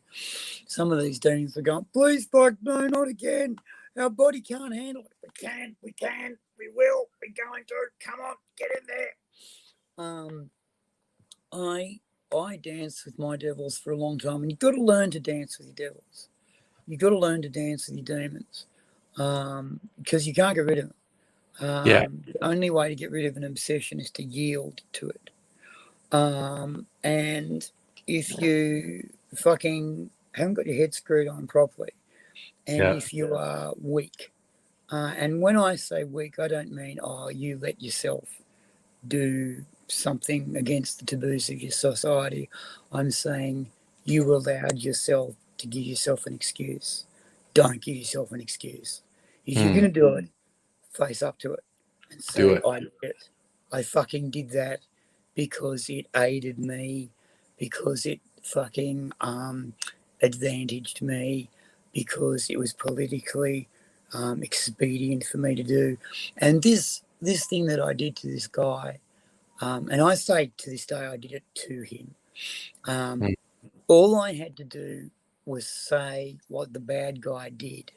Some of these demons were going, please fuck no, not again. Our body can't handle it. We can, we will, we're going to. Come on, get in there. I danced with my devils for a long time, and you've got to learn to dance with your devils. You've got to learn to dance with your demons, because you can't get rid of them. The only way to get rid of an obsession is to yield to it. And if you fucking haven't got your head screwed on properly, and if you are weak, and when I say weak, I don't mean, you let yourself do something against the taboos of your society. I'm saying you allowed yourself to give yourself an excuse. Don't give yourself an excuse. If you're going to do it, face up to it and say, I did it. I fucking did that because it aided me, because it fucking advantaged me, because it was politically expedient for me to do. And this thing that I did to this guy, and I say to this day I did it to him, all I had to do was say what the bad guy did,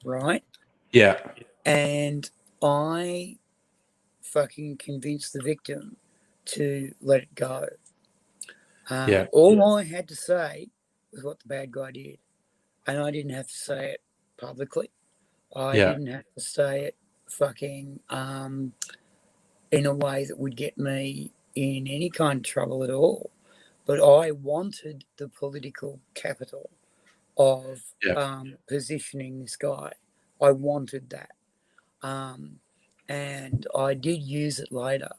right? Yeah. And I fucking convince the victim to let it go. Yeah. All I had to say was what the bad guy did, and I didn't have to say it publicly. I Yeah. didn't have to say it fucking in a way that would get me in any kind of trouble at all. But I wanted the political capital of Yeah. positioning this guy. I wanted that. And I did use it later,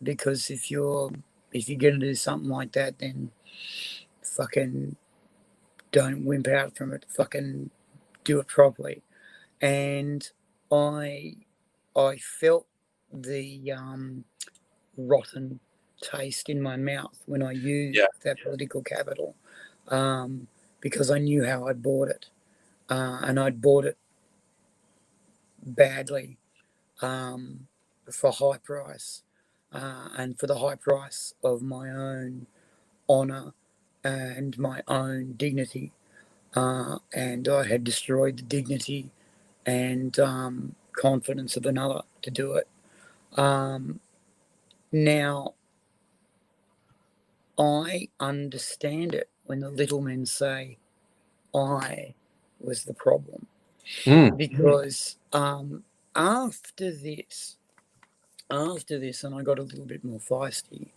because if you're going to do something like that, then fucking don't wimp out from it. Fucking do it properly. And I I felt the rotten taste in my mouth when I used Yeah. that political capital, because I knew how I bought it, and I'd bought it badly, for high price, and for the high price of my own honour and my own dignity, and I had destroyed the dignity and confidence of another to do it. Now, I understand it when the little men say I was the problem, because after this, and I got a little bit more feisty,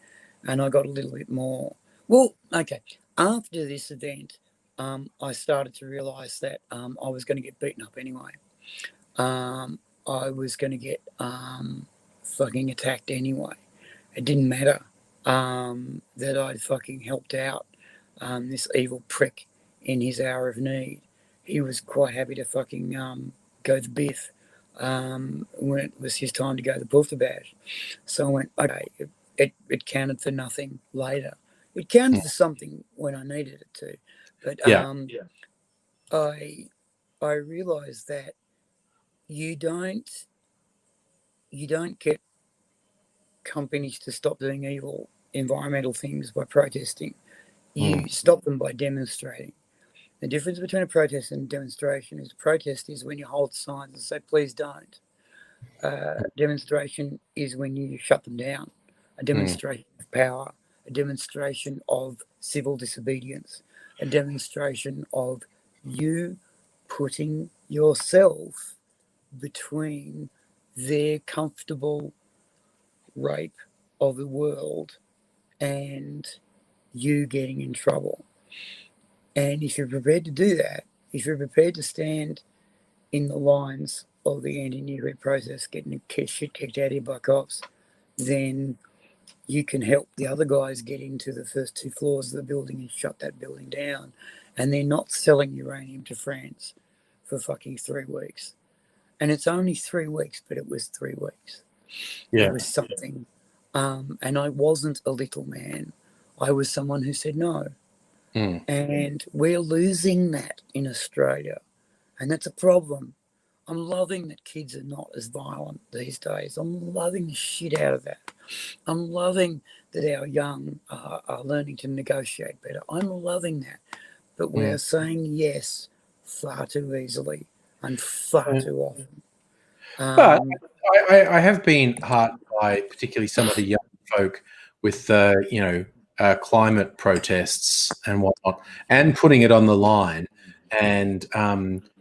and I got a little bit more. Well, okay. After this event, I started to realise that I was going to get beaten up anyway. I was going to get fucking attacked anyway. It didn't matter that I'd fucking helped out this evil prick in his hour of need. He was quite happy to fucking go the biff when it was his time to go the poof bash. So I went, okay, it counted for nothing later. It counted for something when I needed it to. But Yeah. I realised that you don't get companies to stop doing evil environmental things by protesting. You stop them by demonstrating. The difference between a protest and a demonstration is protest is when you hold signs and say, please don't. Demonstration is when you shut them down. A demonstration of power, a demonstration of civil disobedience, a demonstration of you putting yourself between their comfortable rape of the world and you getting in trouble. And if you're prepared to do that, if you're prepared to stand in the lines of the anti-nuclear process, getting shit kicked out of you by cops, then you can help the other guys get into the first 2 floors of the building and shut that building down. And they're not selling uranium to France for fucking 3 weeks. And it's only 3 weeks, but it was 3 weeks. Yeah. It was something. And I wasn't a little man. I was someone who said no. And we're losing that in Australia. And that's a problem. I'm loving that kids are not as violent these days. I'm loving the shit out of that. I'm loving that our young are learning to negotiate better. I'm loving that. But we're saying yes far too easily and far too often. But I have been heartened by particularly some of the young folk with climate protests and whatnot, and putting it on the line and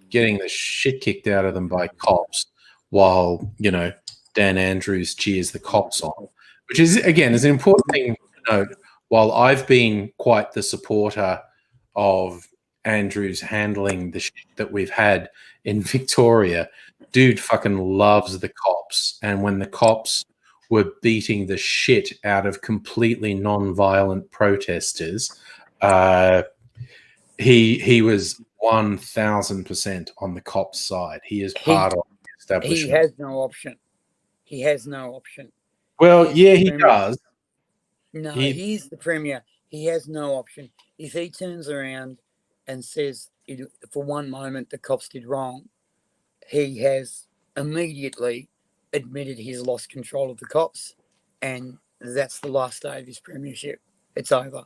getting the shit kicked out of them by cops, while Dan Andrews cheers the cops on, which is again is an important thing to note. While I've been quite the supporter of Andrews handling the shit that we've had in Victoria, dude fucking loves the cops. And when the cops were beating the shit out of completely non-violent protesters, he was 1000% on the cops' side. He is part of the establishment. He has no option. He has no option. Well, he does. No, he's the premier. He has no option. If he turns around and says for one moment the cops did wrong, he has immediately admitted he's lost control of the cops, and that's the last day of his premiership. It's over.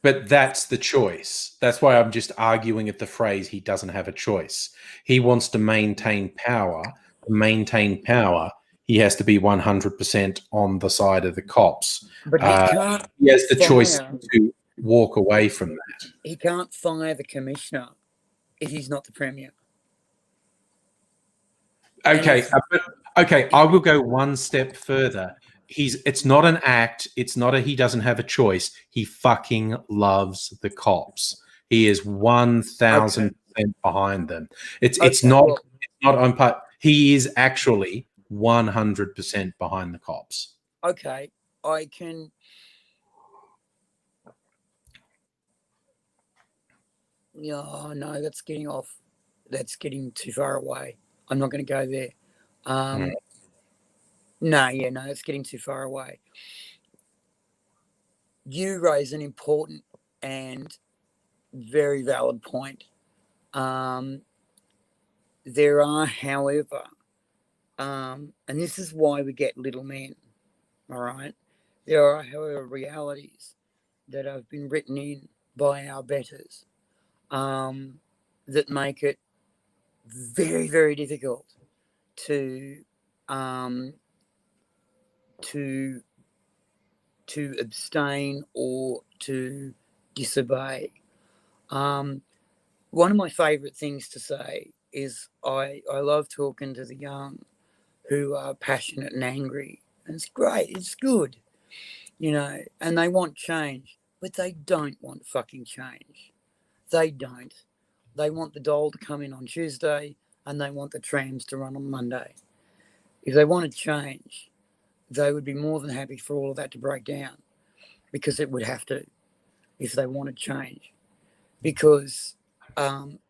But that's the choice. That's why I'm just arguing at the phrase he doesn't have a choice. He wants to maintain power. To maintain power, he has to be 100% on the side of the cops. But he can't. He has the choice fire- to walk away from that. He can't fire the commissioner if he's not the premier. Okay, okay. I will go one step further. It's not an act. It's not he doesn't have a choice. He fucking loves the cops. He is 1,000% behind them. It's not on part. He is actually 100% behind the cops. Okay, I can. Oh, no, that's getting off. That's getting too far away. I'm not going to go there. No, it's getting too far away. You raise an important and very valid point. There are, however, and this is why we get little men, all right? There are, however, realities that have been written in by our betters that make it very, very difficult to abstain or to disobey. One of my favourite things to say is I love talking to the young who are passionate and angry. And it's great, it's good, and they want change, but they don't want fucking change. They don't. They want the dole to come in on Tuesday and they want the trams to run on Monday. If they wanted change, they would be more than happy for all of that to break down, because it would have to if they wanted change. Because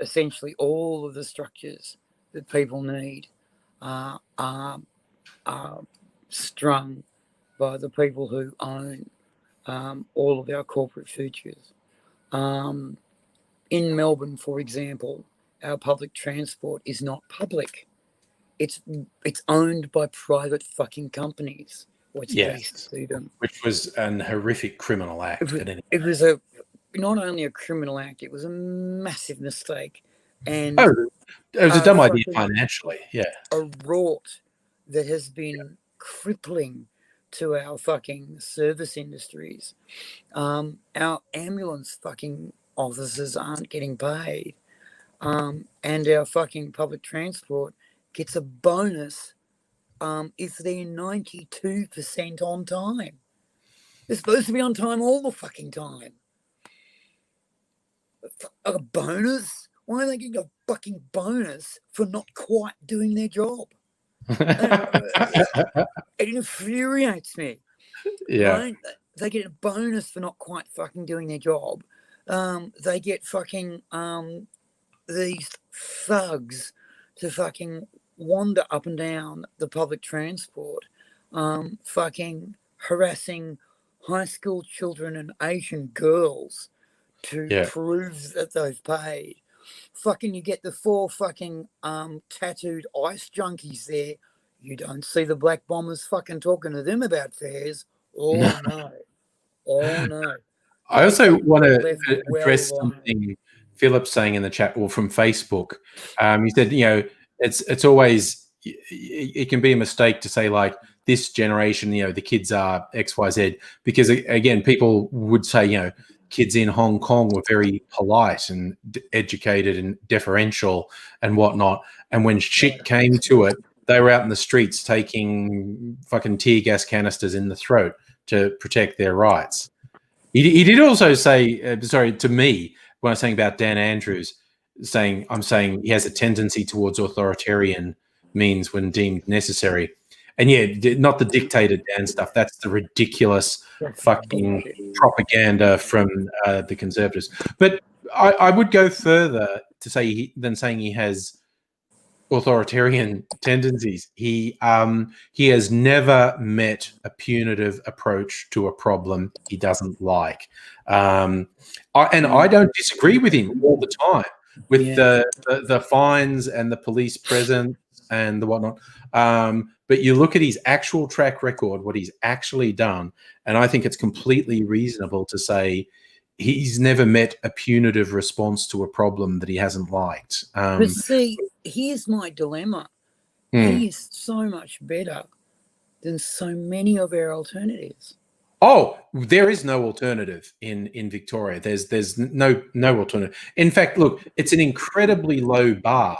essentially all of the structures that people need are strung by the people who own all of our corporate futures. In Melbourne, for example, our public transport is not public. It's owned by private fucking companies. Or it's leased to them. Which was an horrific criminal act. It was not only a criminal act, it was a massive mistake. And it was a dumb idea financially, a rort that has been crippling to our fucking service industries. Our ambulance fucking officers aren't getting paid. And our fucking public transport gets a bonus if they're 92% on time. They're supposed to be on time all the fucking time. A bonus? Why are they getting a fucking bonus for not quite doing their job? It infuriates me. Yeah. Right? They get a bonus for not quite fucking doing their job. They get fucking these thugs to fucking wander up and down the public transport, fucking harassing high school children and Asian girls to prove that they've paid. Fucking, you get the 4 fucking tattooed ice junkies there. You don't see the black bombers fucking talking to them about fares. Oh no. Oh no. I also want to address something Philip's saying in the chat, or from Facebook. He said, it's always, it can be a mistake to say like this generation, the kids are X, Y, Z, because again, people would say, kids in Hong Kong were very polite and educated and deferential and whatnot. And when shit came to it, they were out in the streets taking fucking tear gas canisters in the throat to protect their rights. He did also say, to me, when I was saying about Dan Andrews, I'm saying he has a tendency towards authoritarian means when deemed necessary. And not the dictator Dan stuff. That's the ridiculous fucking propaganda from the Conservatives. But I would go further to say than saying he has authoritarian tendencies. He has never met a punitive approach to a problem he doesn't like. I don't disagree with him all the time with the fines and the police presence and the whatnot. But you look at his actual track record, what he's actually done, and I think it's completely reasonable to say he's never met a punitive response to a problem that he hasn't liked. But see, here's my dilemma. He is so much better than so many of our alternatives. Oh, there is no alternative in Victoria. There's no alternative. In fact, look, it's an incredibly low bar,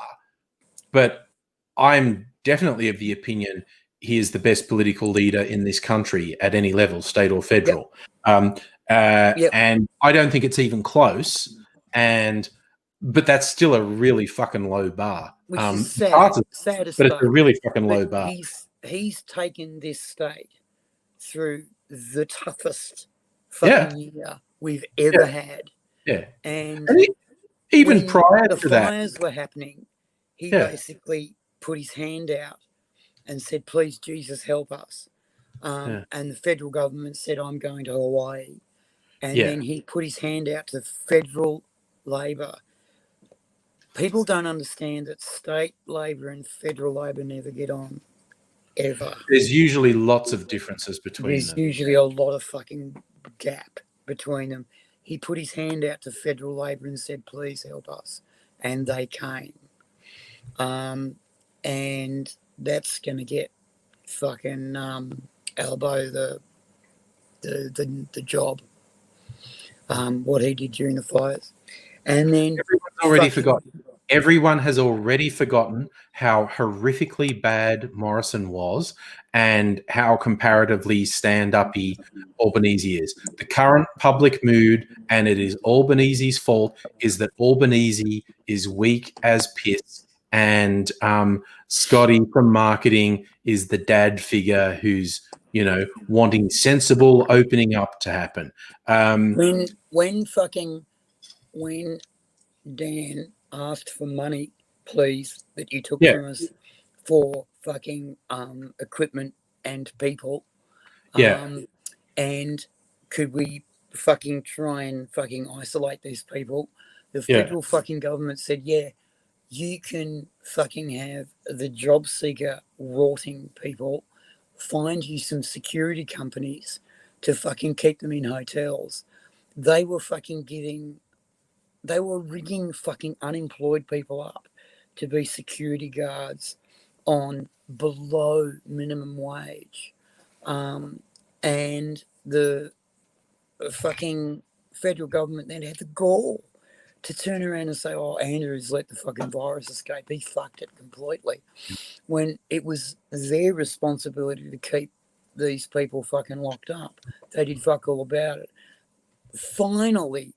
but I'm definitely of the opinion he is the best political leader in this country at any level, state or federal. And I don't think it's even close. But that's still a really fucking low bar. Which is sad but it's a really fucking low bar. He's taken this state through the toughest fucking year we've ever had. Yeah. And even prior to that, the fires were happening, he basically put his hand out and said, please, Jesus, help us. And the federal government said, I'm going to Hawaii. And then he put his hand out to federal Labor. People don't understand that state Labor and federal Labor never get on, ever. There's usually lots of differences between them. There's usually a lot of fucking gap between them. He put his hand out to federal Labor and said, please help us. And they came. And that's going to get fucking Albo the job, what he did during the fires. And then everyone has already forgotten how horrifically bad Morrison was and how comparatively stand-uppy Albanese is. The current public mood, and it is Albanese's fault, is that Albanese is weak as piss, and Scotty from marketing is the dad figure who's, wanting sensible opening up to happen. When Dan asked for money, please, that you took from us for fucking equipment and people. And could we fucking try and fucking isolate these people? The federal fucking government said, you can fucking have the job seeker rotting people, find you some security companies to fucking keep them in hotels. They were rigging fucking unemployed people up to be security guards on below minimum wage. And the fucking federal government then had the gall to turn around and say, Andrews let the fucking virus escape. He fucked it completely. When it was their responsibility to keep these people fucking locked up. They did fuck all about it. Finally,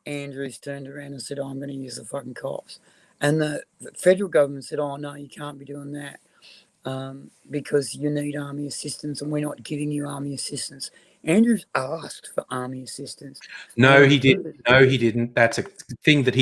Andrews turned around and said, I'm going to use the fucking cops. And the federal government said, no, you can't be doing that because you need army assistance and we're not giving you army assistance. Andrews asked for army assistance. No, he didn't. No, he didn't. That's a thing that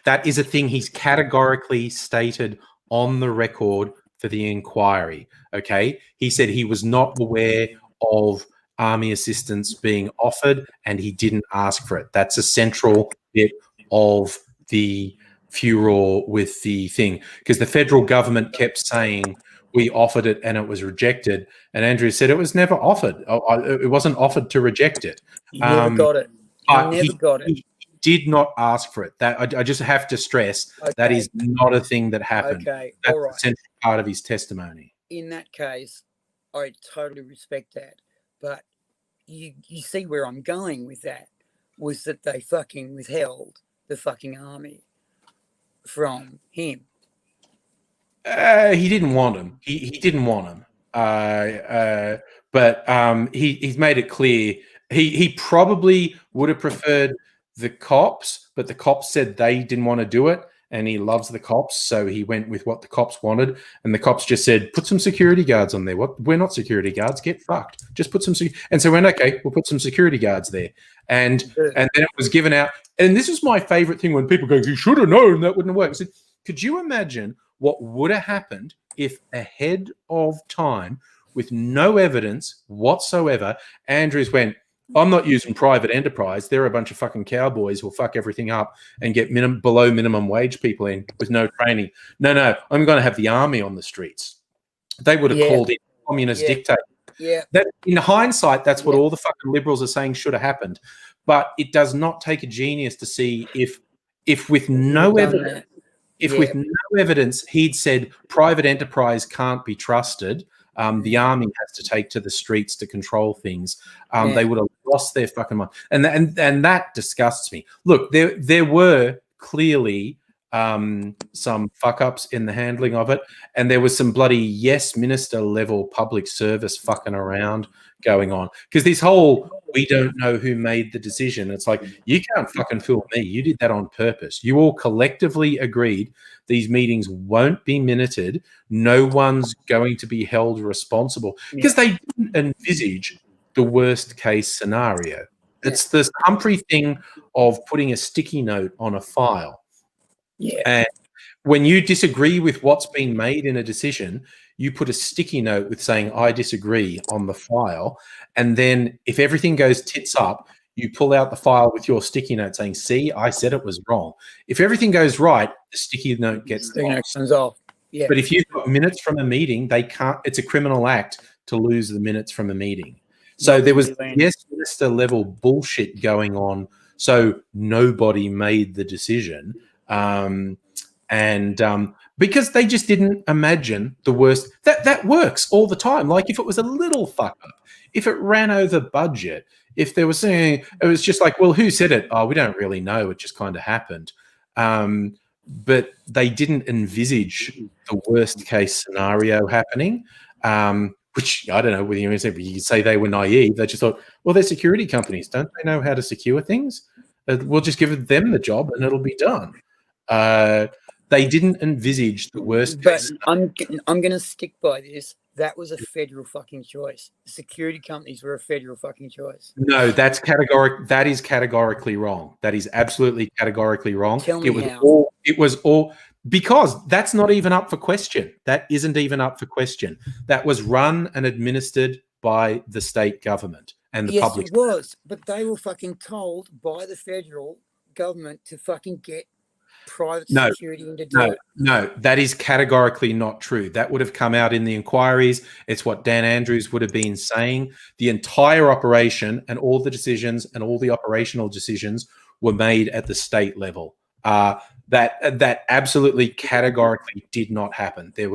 that is a thing he's categorically stated on the record for the inquiry. Okay. He said he was not aware of army assistance being offered and he didn't ask for it. That's a central bit of the furor with the thing, because the federal government kept saying we offered it and it was rejected, and Andrew said it was never offered. It wasn't offered to reject it. You never got it. He did not ask for it. That I just have to stress that is not a thing that happened. Okay, that's all right. a central part of his testimony. In that case, I totally respect that, but you see where I'm going with that was that they fucking withheld the fucking army from him. He didn't want him. He didn't want him. But he's made it clear he probably would have preferred the cops, but the cops said they didn't want to do it, and he loves the cops, so he went with what the cops wanted, and the cops just said, put some security guards on there. What? We're not security guards. Get fucked. Just put some. And so we went, okay, we'll put some security guards there, and then it was given out. And this is my favorite thing when people go, you should have known that wouldn't work. I said, could you imagine what would have happened if ahead of time, with no evidence whatsoever, Andrews went, I'm not using private enterprise. They're a bunch of fucking cowboys who'll fuck everything up and get below minimum wage people in with no training. No, I'm going to have the army on the streets. They would have called in communist dictator. Yeah. That, in hindsight, that's what all the fucking liberals are saying should have happened. But it does not take a genius to see if with no evidence, with no evidence, he'd said private enterprise can't be trusted. the army has to take to the streets to control things. Yeah. They would have lost their fucking mind, and that disgusts me. Look, there were clearly some fuck ups in the handling of it, and there was some bloody yes minister level public service fucking around going on, because this whole we don't know who made the decision. It's like, you can't fucking fool me. You did that on purpose. You all collectively agreed these meetings won't be minuted. No one's going to be held responsible, because they didn't envisage the worst case scenario. It's this Humphrey thing of putting a sticky note on a file. Yeah. And when you disagree with what's been made in a decision, you put a sticky note with saying, I disagree on the file. And then if everything goes tits up, you pull out the file with your sticky note saying, see, I said it was wrong. If everything goes right, the sticky note gets lost. Comes off. Yeah. But if you've got minutes from a meeting, they can't, it's a criminal act to lose the minutes from a meeting. So there was yes minister level bullshit going on. So nobody made the decision. Because they just didn't imagine the worst. That works all the time. Like, if it was a little fuck up, if it ran over budget, if there was saying, it was just like, well, who said it? Oh, we don't really know. It just kind of happened. But they didn't envisage the worst case scenario happening. Which I don't know whether you say they were naive. They just thought, well, they're security companies. Don't they know how to secure things? We'll just give them the job and it'll be done. They didn't envisage the worst case. I'm going to stick by this. That was a federal fucking choice. The security companies were a federal fucking choice. No, that is categorically wrong. That is absolutely categorically wrong. Tell me how. It was all because that's not even up for question. That isn't even up for question. That was run and administered by the state government and the public. Yes, it was. But they were fucking told by the federal government to fucking get private security into it. No, that is categorically not true. That would have come out in the inquiries. It's what Dan Andrews would have been saying. The entire operation and all the decisions and all the operational decisions were made at the state level. That absolutely categorically did not happen. There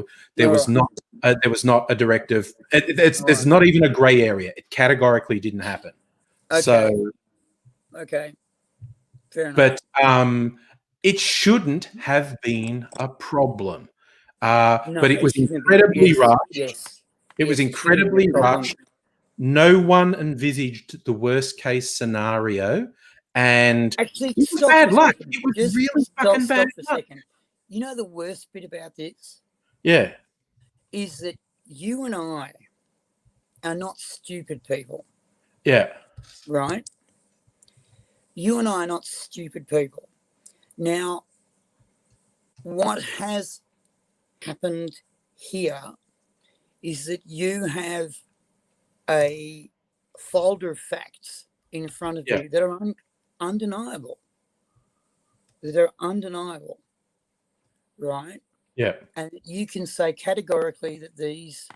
was not a directive. There's not even a gray area. It categorically didn't happen. Okay. So okay, fair enough. But it shouldn't have been a problem. But it was incredibly rushed. Yes. It was incredibly rushed. No one envisaged the worst case scenario. And actually, it was bad luck. It was really fucking bad luck. You know the worst bit about this? Yeah. Is that you and I are not stupid people. Yeah. Right? You and I are not stupid people. Now, what has happened here is that you have a folder of facts in front of you that are undeniable. That are undeniable, right? Yeah. And you can say categorically that these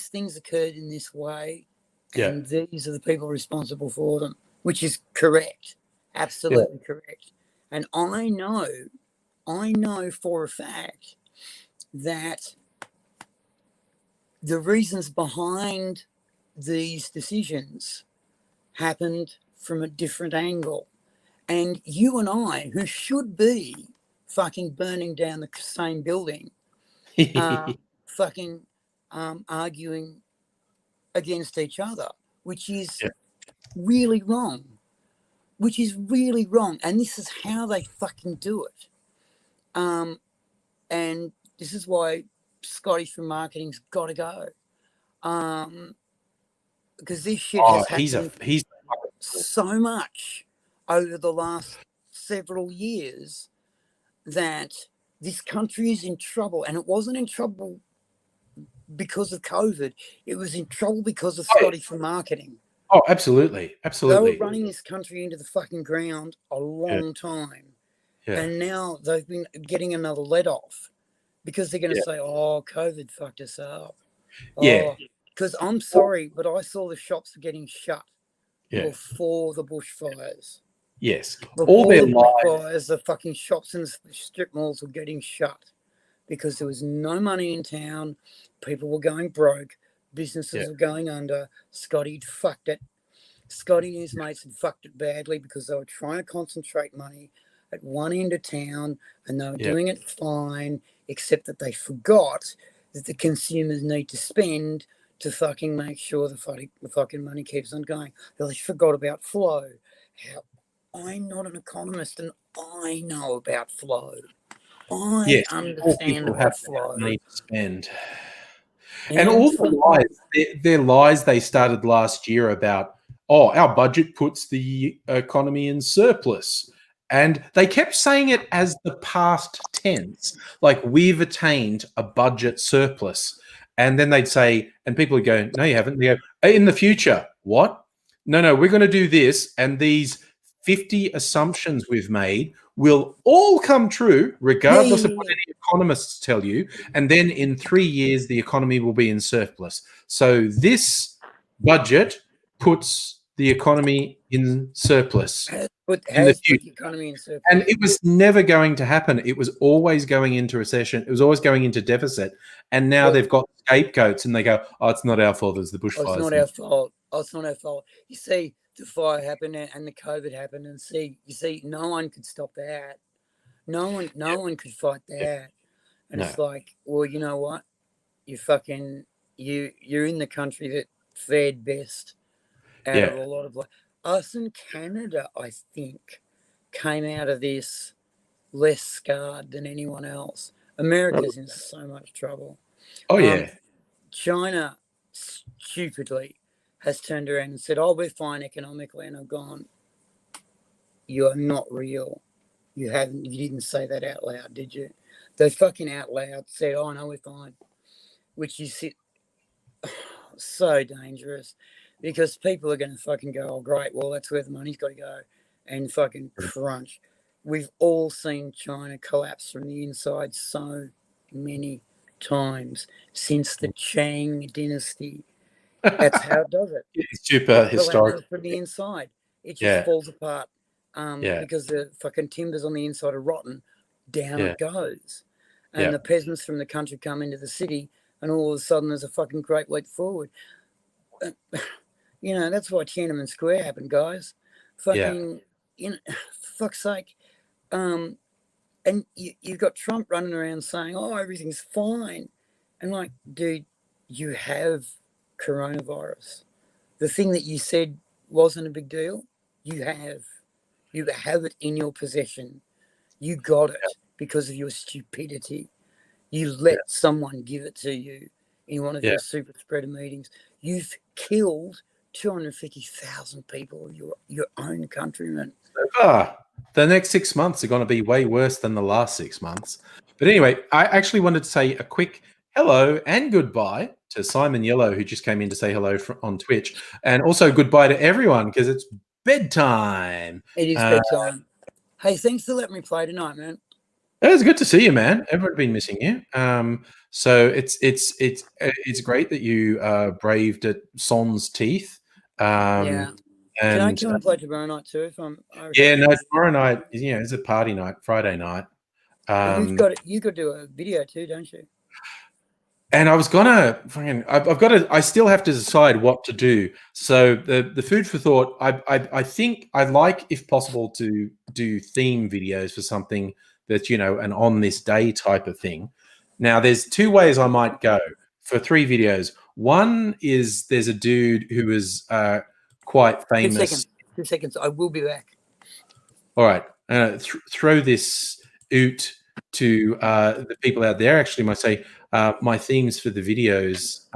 things occurred in this way, and these are the people responsible for them, which is correct, absolutely correct. And I know for a fact that the reasons behind these decisions happened from a different angle. And you and I, who should be fucking burning down the same building, fucking arguing against each other, which is really wrong. Which is really wrong. And this is how they fucking do it. And this is why Scotty from marketing's got to go. Because this shit has happened so much over the last several years that this country is in trouble. And it wasn't in trouble because of COVID. It was in trouble because of Scotty from marketing. Oh, absolutely. Absolutely. They were running this country into the fucking ground a long time. Yeah. And now they've been getting another let off because they're going to say, oh, COVID fucked us up. Yeah. Because I'm sorry, but I saw the shops getting shut before the bushfires. Yes. Before all their bushfires, the fucking shops and the strip malls were getting shut. because there was no money in town. People were going broke. Businesses were going under. Scotty'd fucked it. Scotty and his mates had fucked it badly because they were trying to concentrate money at one end of town, and they were doing it fine, except that they forgot that the consumers need to spend to fucking make sure the fucking money keeps on going. They forgot about flow. I'm not an economist, and I know about flow. I understand about flow. Money to spend. And all the lies, their lies they started last year about, our budget puts the economy in surplus. And they kept saying it as the past tense, like we've attained a budget surplus. And then they'd say, and people would go, no, you haven't. They go, in the future, what? No, we're going to do this. And these 50 assumptions we've made will all come true, regardless of what any economists tell you. And then in 3 years, the economy will be in surplus. So this budget puts the economy in surplus. In the future. And it was never going to happen. It was always going into recession. It was always going into deficit. And now they've got scapegoats and they go, it's not our fault. It's the bushfires. It's not our fault. It's not our fault. You see, the fire happened and the COVID happened, and you see, no one could stop that. No one could fight that. And it's like, well, you know what? You're in the country that fared best out of a lot of us in Canada, I think, came out of this less scarred than anyone else. America's in so much trouble. China stupidly has turned around and said, we're fine economically. And I've gone, you are not real. You didn't say that out loud, did you? They fucking out loud said, no, we're fine. Which you sit, so dangerous, because people are going to fucking go, great, well, that's where the money's got to go, and fucking crunch. We've all seen China collapse from the inside so many times since the Qing dynasty. That's how it does it. It's super historic. From the inside, it just falls apart because the fucking timbers on the inside are rotten. Down it goes. And the peasants from the country come into the city, and all of a sudden there's a fucking great leap forward. That's why Tiananmen Square happened, guys. Fucking, fuck's sake. And you've got Trump running around saying, everything's fine. And like, dude, you have coronavirus. The thing that you said wasn't a big deal, you have it in your possession. You got it because of your stupidity. You let someone give it to you in one of your super spreader meetings. You've killed 250,000 people of your own countrymen. The next 6 months are going to be way worse than the last 6 months. But anyway, I actually wanted to say a quick hello and goodbye to Simon Yellow, who just came in to say hello on Twitch, and also goodbye to everyone because it's bedtime. It is bedtime. Hey, thanks for letting me play tonight, man. It was good to see you, man. Everyone's been missing you. So it's great that you braved at Son's teeth. And can I come and play tomorrow night too? Tomorrow night, it's a party night, Friday night. You've got to do a video too, don't you? And I was gonna I still have to decide what to do. So the food for thought, I think I'd like, if possible, to do theme videos for something that's, an on this day type of thing. Now there's two ways I might go for 3 videos. One is there's a dude who is quite famous. 2 seconds. I will be back. All right. Throw this out to the people out there. Actually, might say my themes for the videos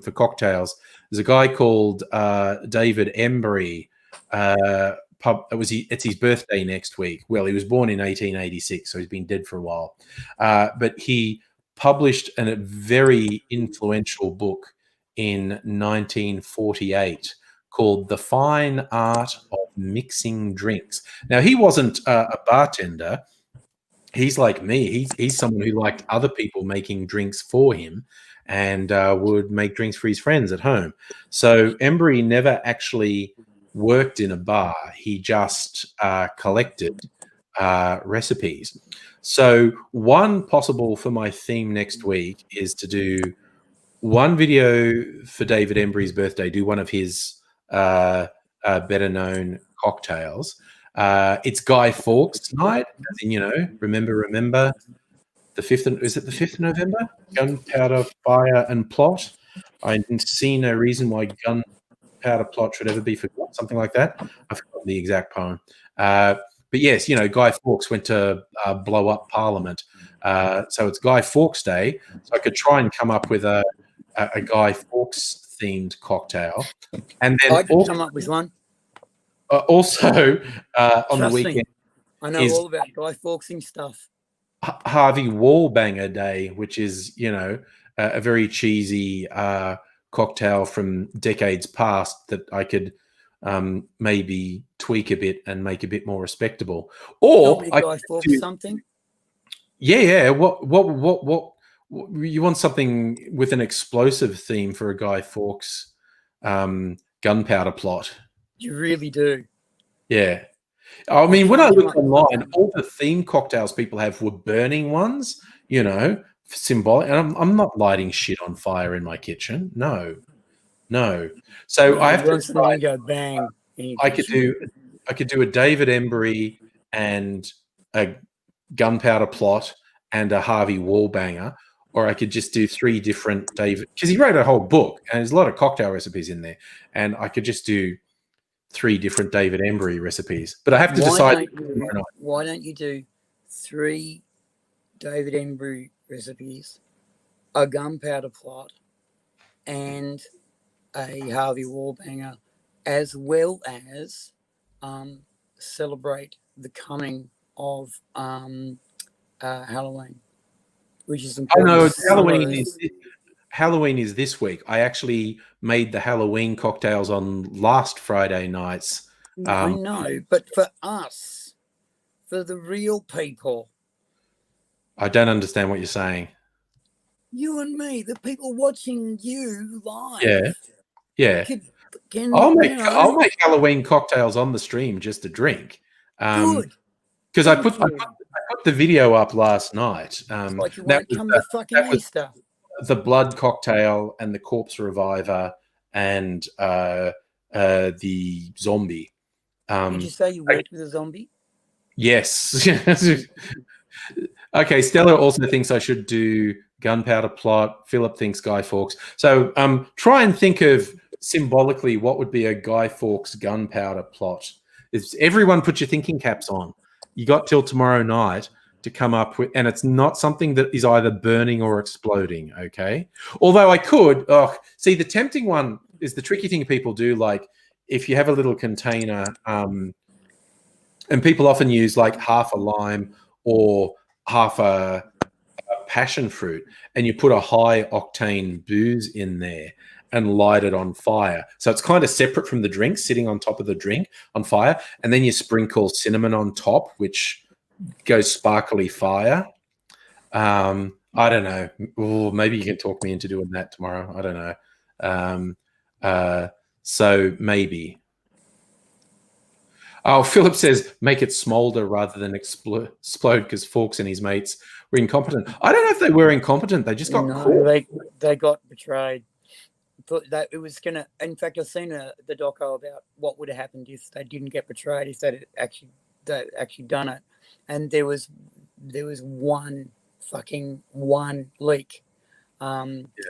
for cocktails. There's a guy called David Embry. It's his birthday next week. Well, he was born in 1886, so he's been dead for a while. But he published a very influential book in 1948 called The Fine Art of Mixing Drinks. Now, he wasn't a bartender. He's like me. He's someone who liked other people making drinks for him and would make drinks for his friends at home. So Embry never actually worked in a bar. He just collected recipes. So one possible for my theme next week is to do one video for David Embry's birthday, do one of his better known cocktails. It's Guy Fawkes night, as in, remember the 5th, is it the 5th of November? Gunpowder, Fire and Plot. I see no reason why Gunpowder Plot should ever be forgotten, something like that. I forgot the exact poem. But yes, Guy Fawkes went to blow up Parliament. So it's Guy Fawkes Day. So I could try and come up with a Guy Fawkes themed cocktail. And then I could come up with one. Also, on the Trust me, weekend, I know all about Guy Fawkesing stuff. Harvey Wallbanger Day, which is, a very cheesy cocktail from decades past that I could maybe tweak a bit and make a bit more respectable. Or Guy Fawkes something. Yeah. What you want something with an explosive theme for a Guy Fawkes gunpowder plot? You really do. Yeah. I mean, when I looked online, all the theme cocktails people have were burning ones, symbolic. And I'm not lighting shit on fire in my kitchen. No. So I have to try. Go bang. I could do a David Embry and a gunpowder plot and a Harvey Wallbanger, or I could just do 3 different David, because he wrote a whole book and there's a lot of cocktail recipes in there, and I could just do 3 different David Embry recipes. But I have to decide. Why don't you do 3 David Embry recipes, a gunpowder plot, and a Harvey Wallbanger, as well as celebrate the coming of Halloween, which is important. I know Halloween is this week. I actually made the Halloween cocktails on last Friday nights. I know, but for us, for the real people. I don't understand what you're saying. You and me, the people watching you live. Yeah. I'll make Halloween cocktails on the stream just to drink. Good. Because I put the video up last night. Like you want to come to fucking Easter. The blood cocktail and the corpse reviver and the zombie. Did you say you worked with a zombie? Yes. Okay, Stella also thinks I should do gunpowder plot. Philip thinks Guy Fawkes. So try and think of symbolically what would be a Guy Fawkes gunpowder plot. Everyone put your thinking caps on. You got till tomorrow night to come up with, and it's not something that is either burning or exploding, okay? Although I could, see, the tempting one is the tricky thing people do, like if you have a little container, and people often use like half a lime or half a passion fruit, and you put a high octane booze in there and light it on fire. So it's kind of separate from the drink, sitting on top of the drink on fire, and then you sprinkle cinnamon on top, which goes sparkly fire. I don't know. Ooh, maybe you can talk me into doing that tomorrow. I don't know. So maybe. Oh, Philip says make it smolder rather than explode because Fawkes and his mates were incompetent. I don't know if they were incompetent. They just got caught. They got betrayed. But that it was gonna. In fact, I've seen the doco about what would have happened if they didn't get betrayed, if they'd actually done it. And there was one leak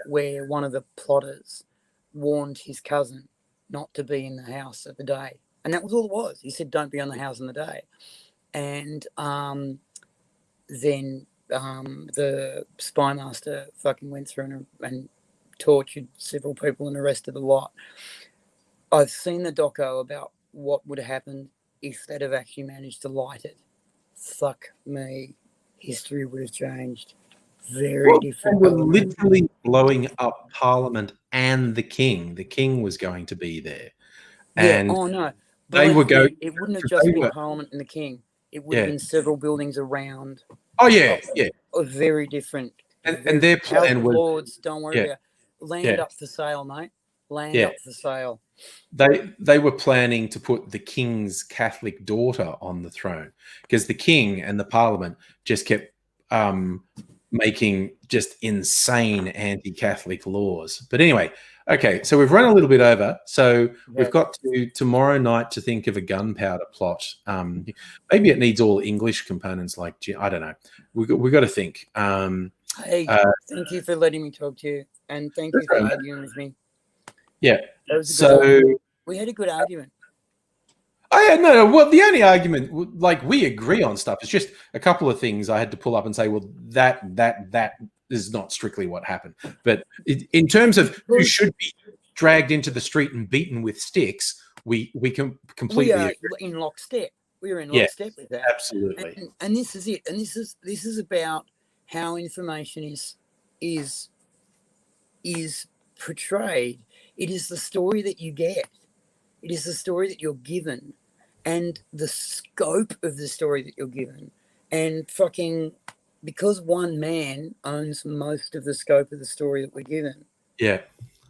where one of the plotters warned his cousin not to be in the house at the day, and that was all it was. He said, "Don't be on the house on the day," and then the spy master fucking went through and tortured several people and arrested a lot. I've seen the doco about what would have happened if they'd have actually managed to light it. Fuck me. History would have changed. Very different. They were literally blowing up Parliament and the King. The King was going to be there. And no. They were going. It wouldn't have just been Parliament and the King. It would have been several buildings around. Oh, yeah. Very different. And their plan was... Lords, don't worry about it. Land up for sale, mate. Land up for sale. They were planning to put the king's Catholic daughter on the throne because the king and the parliament just kept making just insane anti-Catholic laws. But anyway, okay, so we've run a little bit over. So we've got to tomorrow night to think of a gunpowder plot. Maybe it needs all English components, like I don't know. We got to think. Hey, thank you for letting me talk to you, and thank you for arguing with me. Yeah. So we had a good argument. No. Well, the only argument, like, we agree on stuff. It's just a couple of things I had to pull up and say, well, that is not strictly what happened. But in terms of who should be dragged into the street and beaten with sticks, we can completely. We are in lockstep. We are in lockstep with that. Absolutely. And this is it. And this is about how information is portrayed. It is the story that you get. It is the story that you're given, and the scope of the story that you're given. And fucking, because one man owns most of the scope of the story that we're given. Yeah.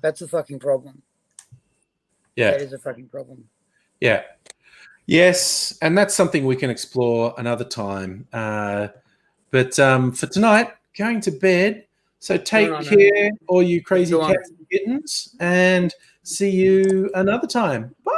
That's a fucking problem. Yeah. That is a fucking problem. Yeah. Yes. And that's something we can explore another time. But for tonight, going to bed. So take care, all you crazy cats and kittens, and see you another time. Bye.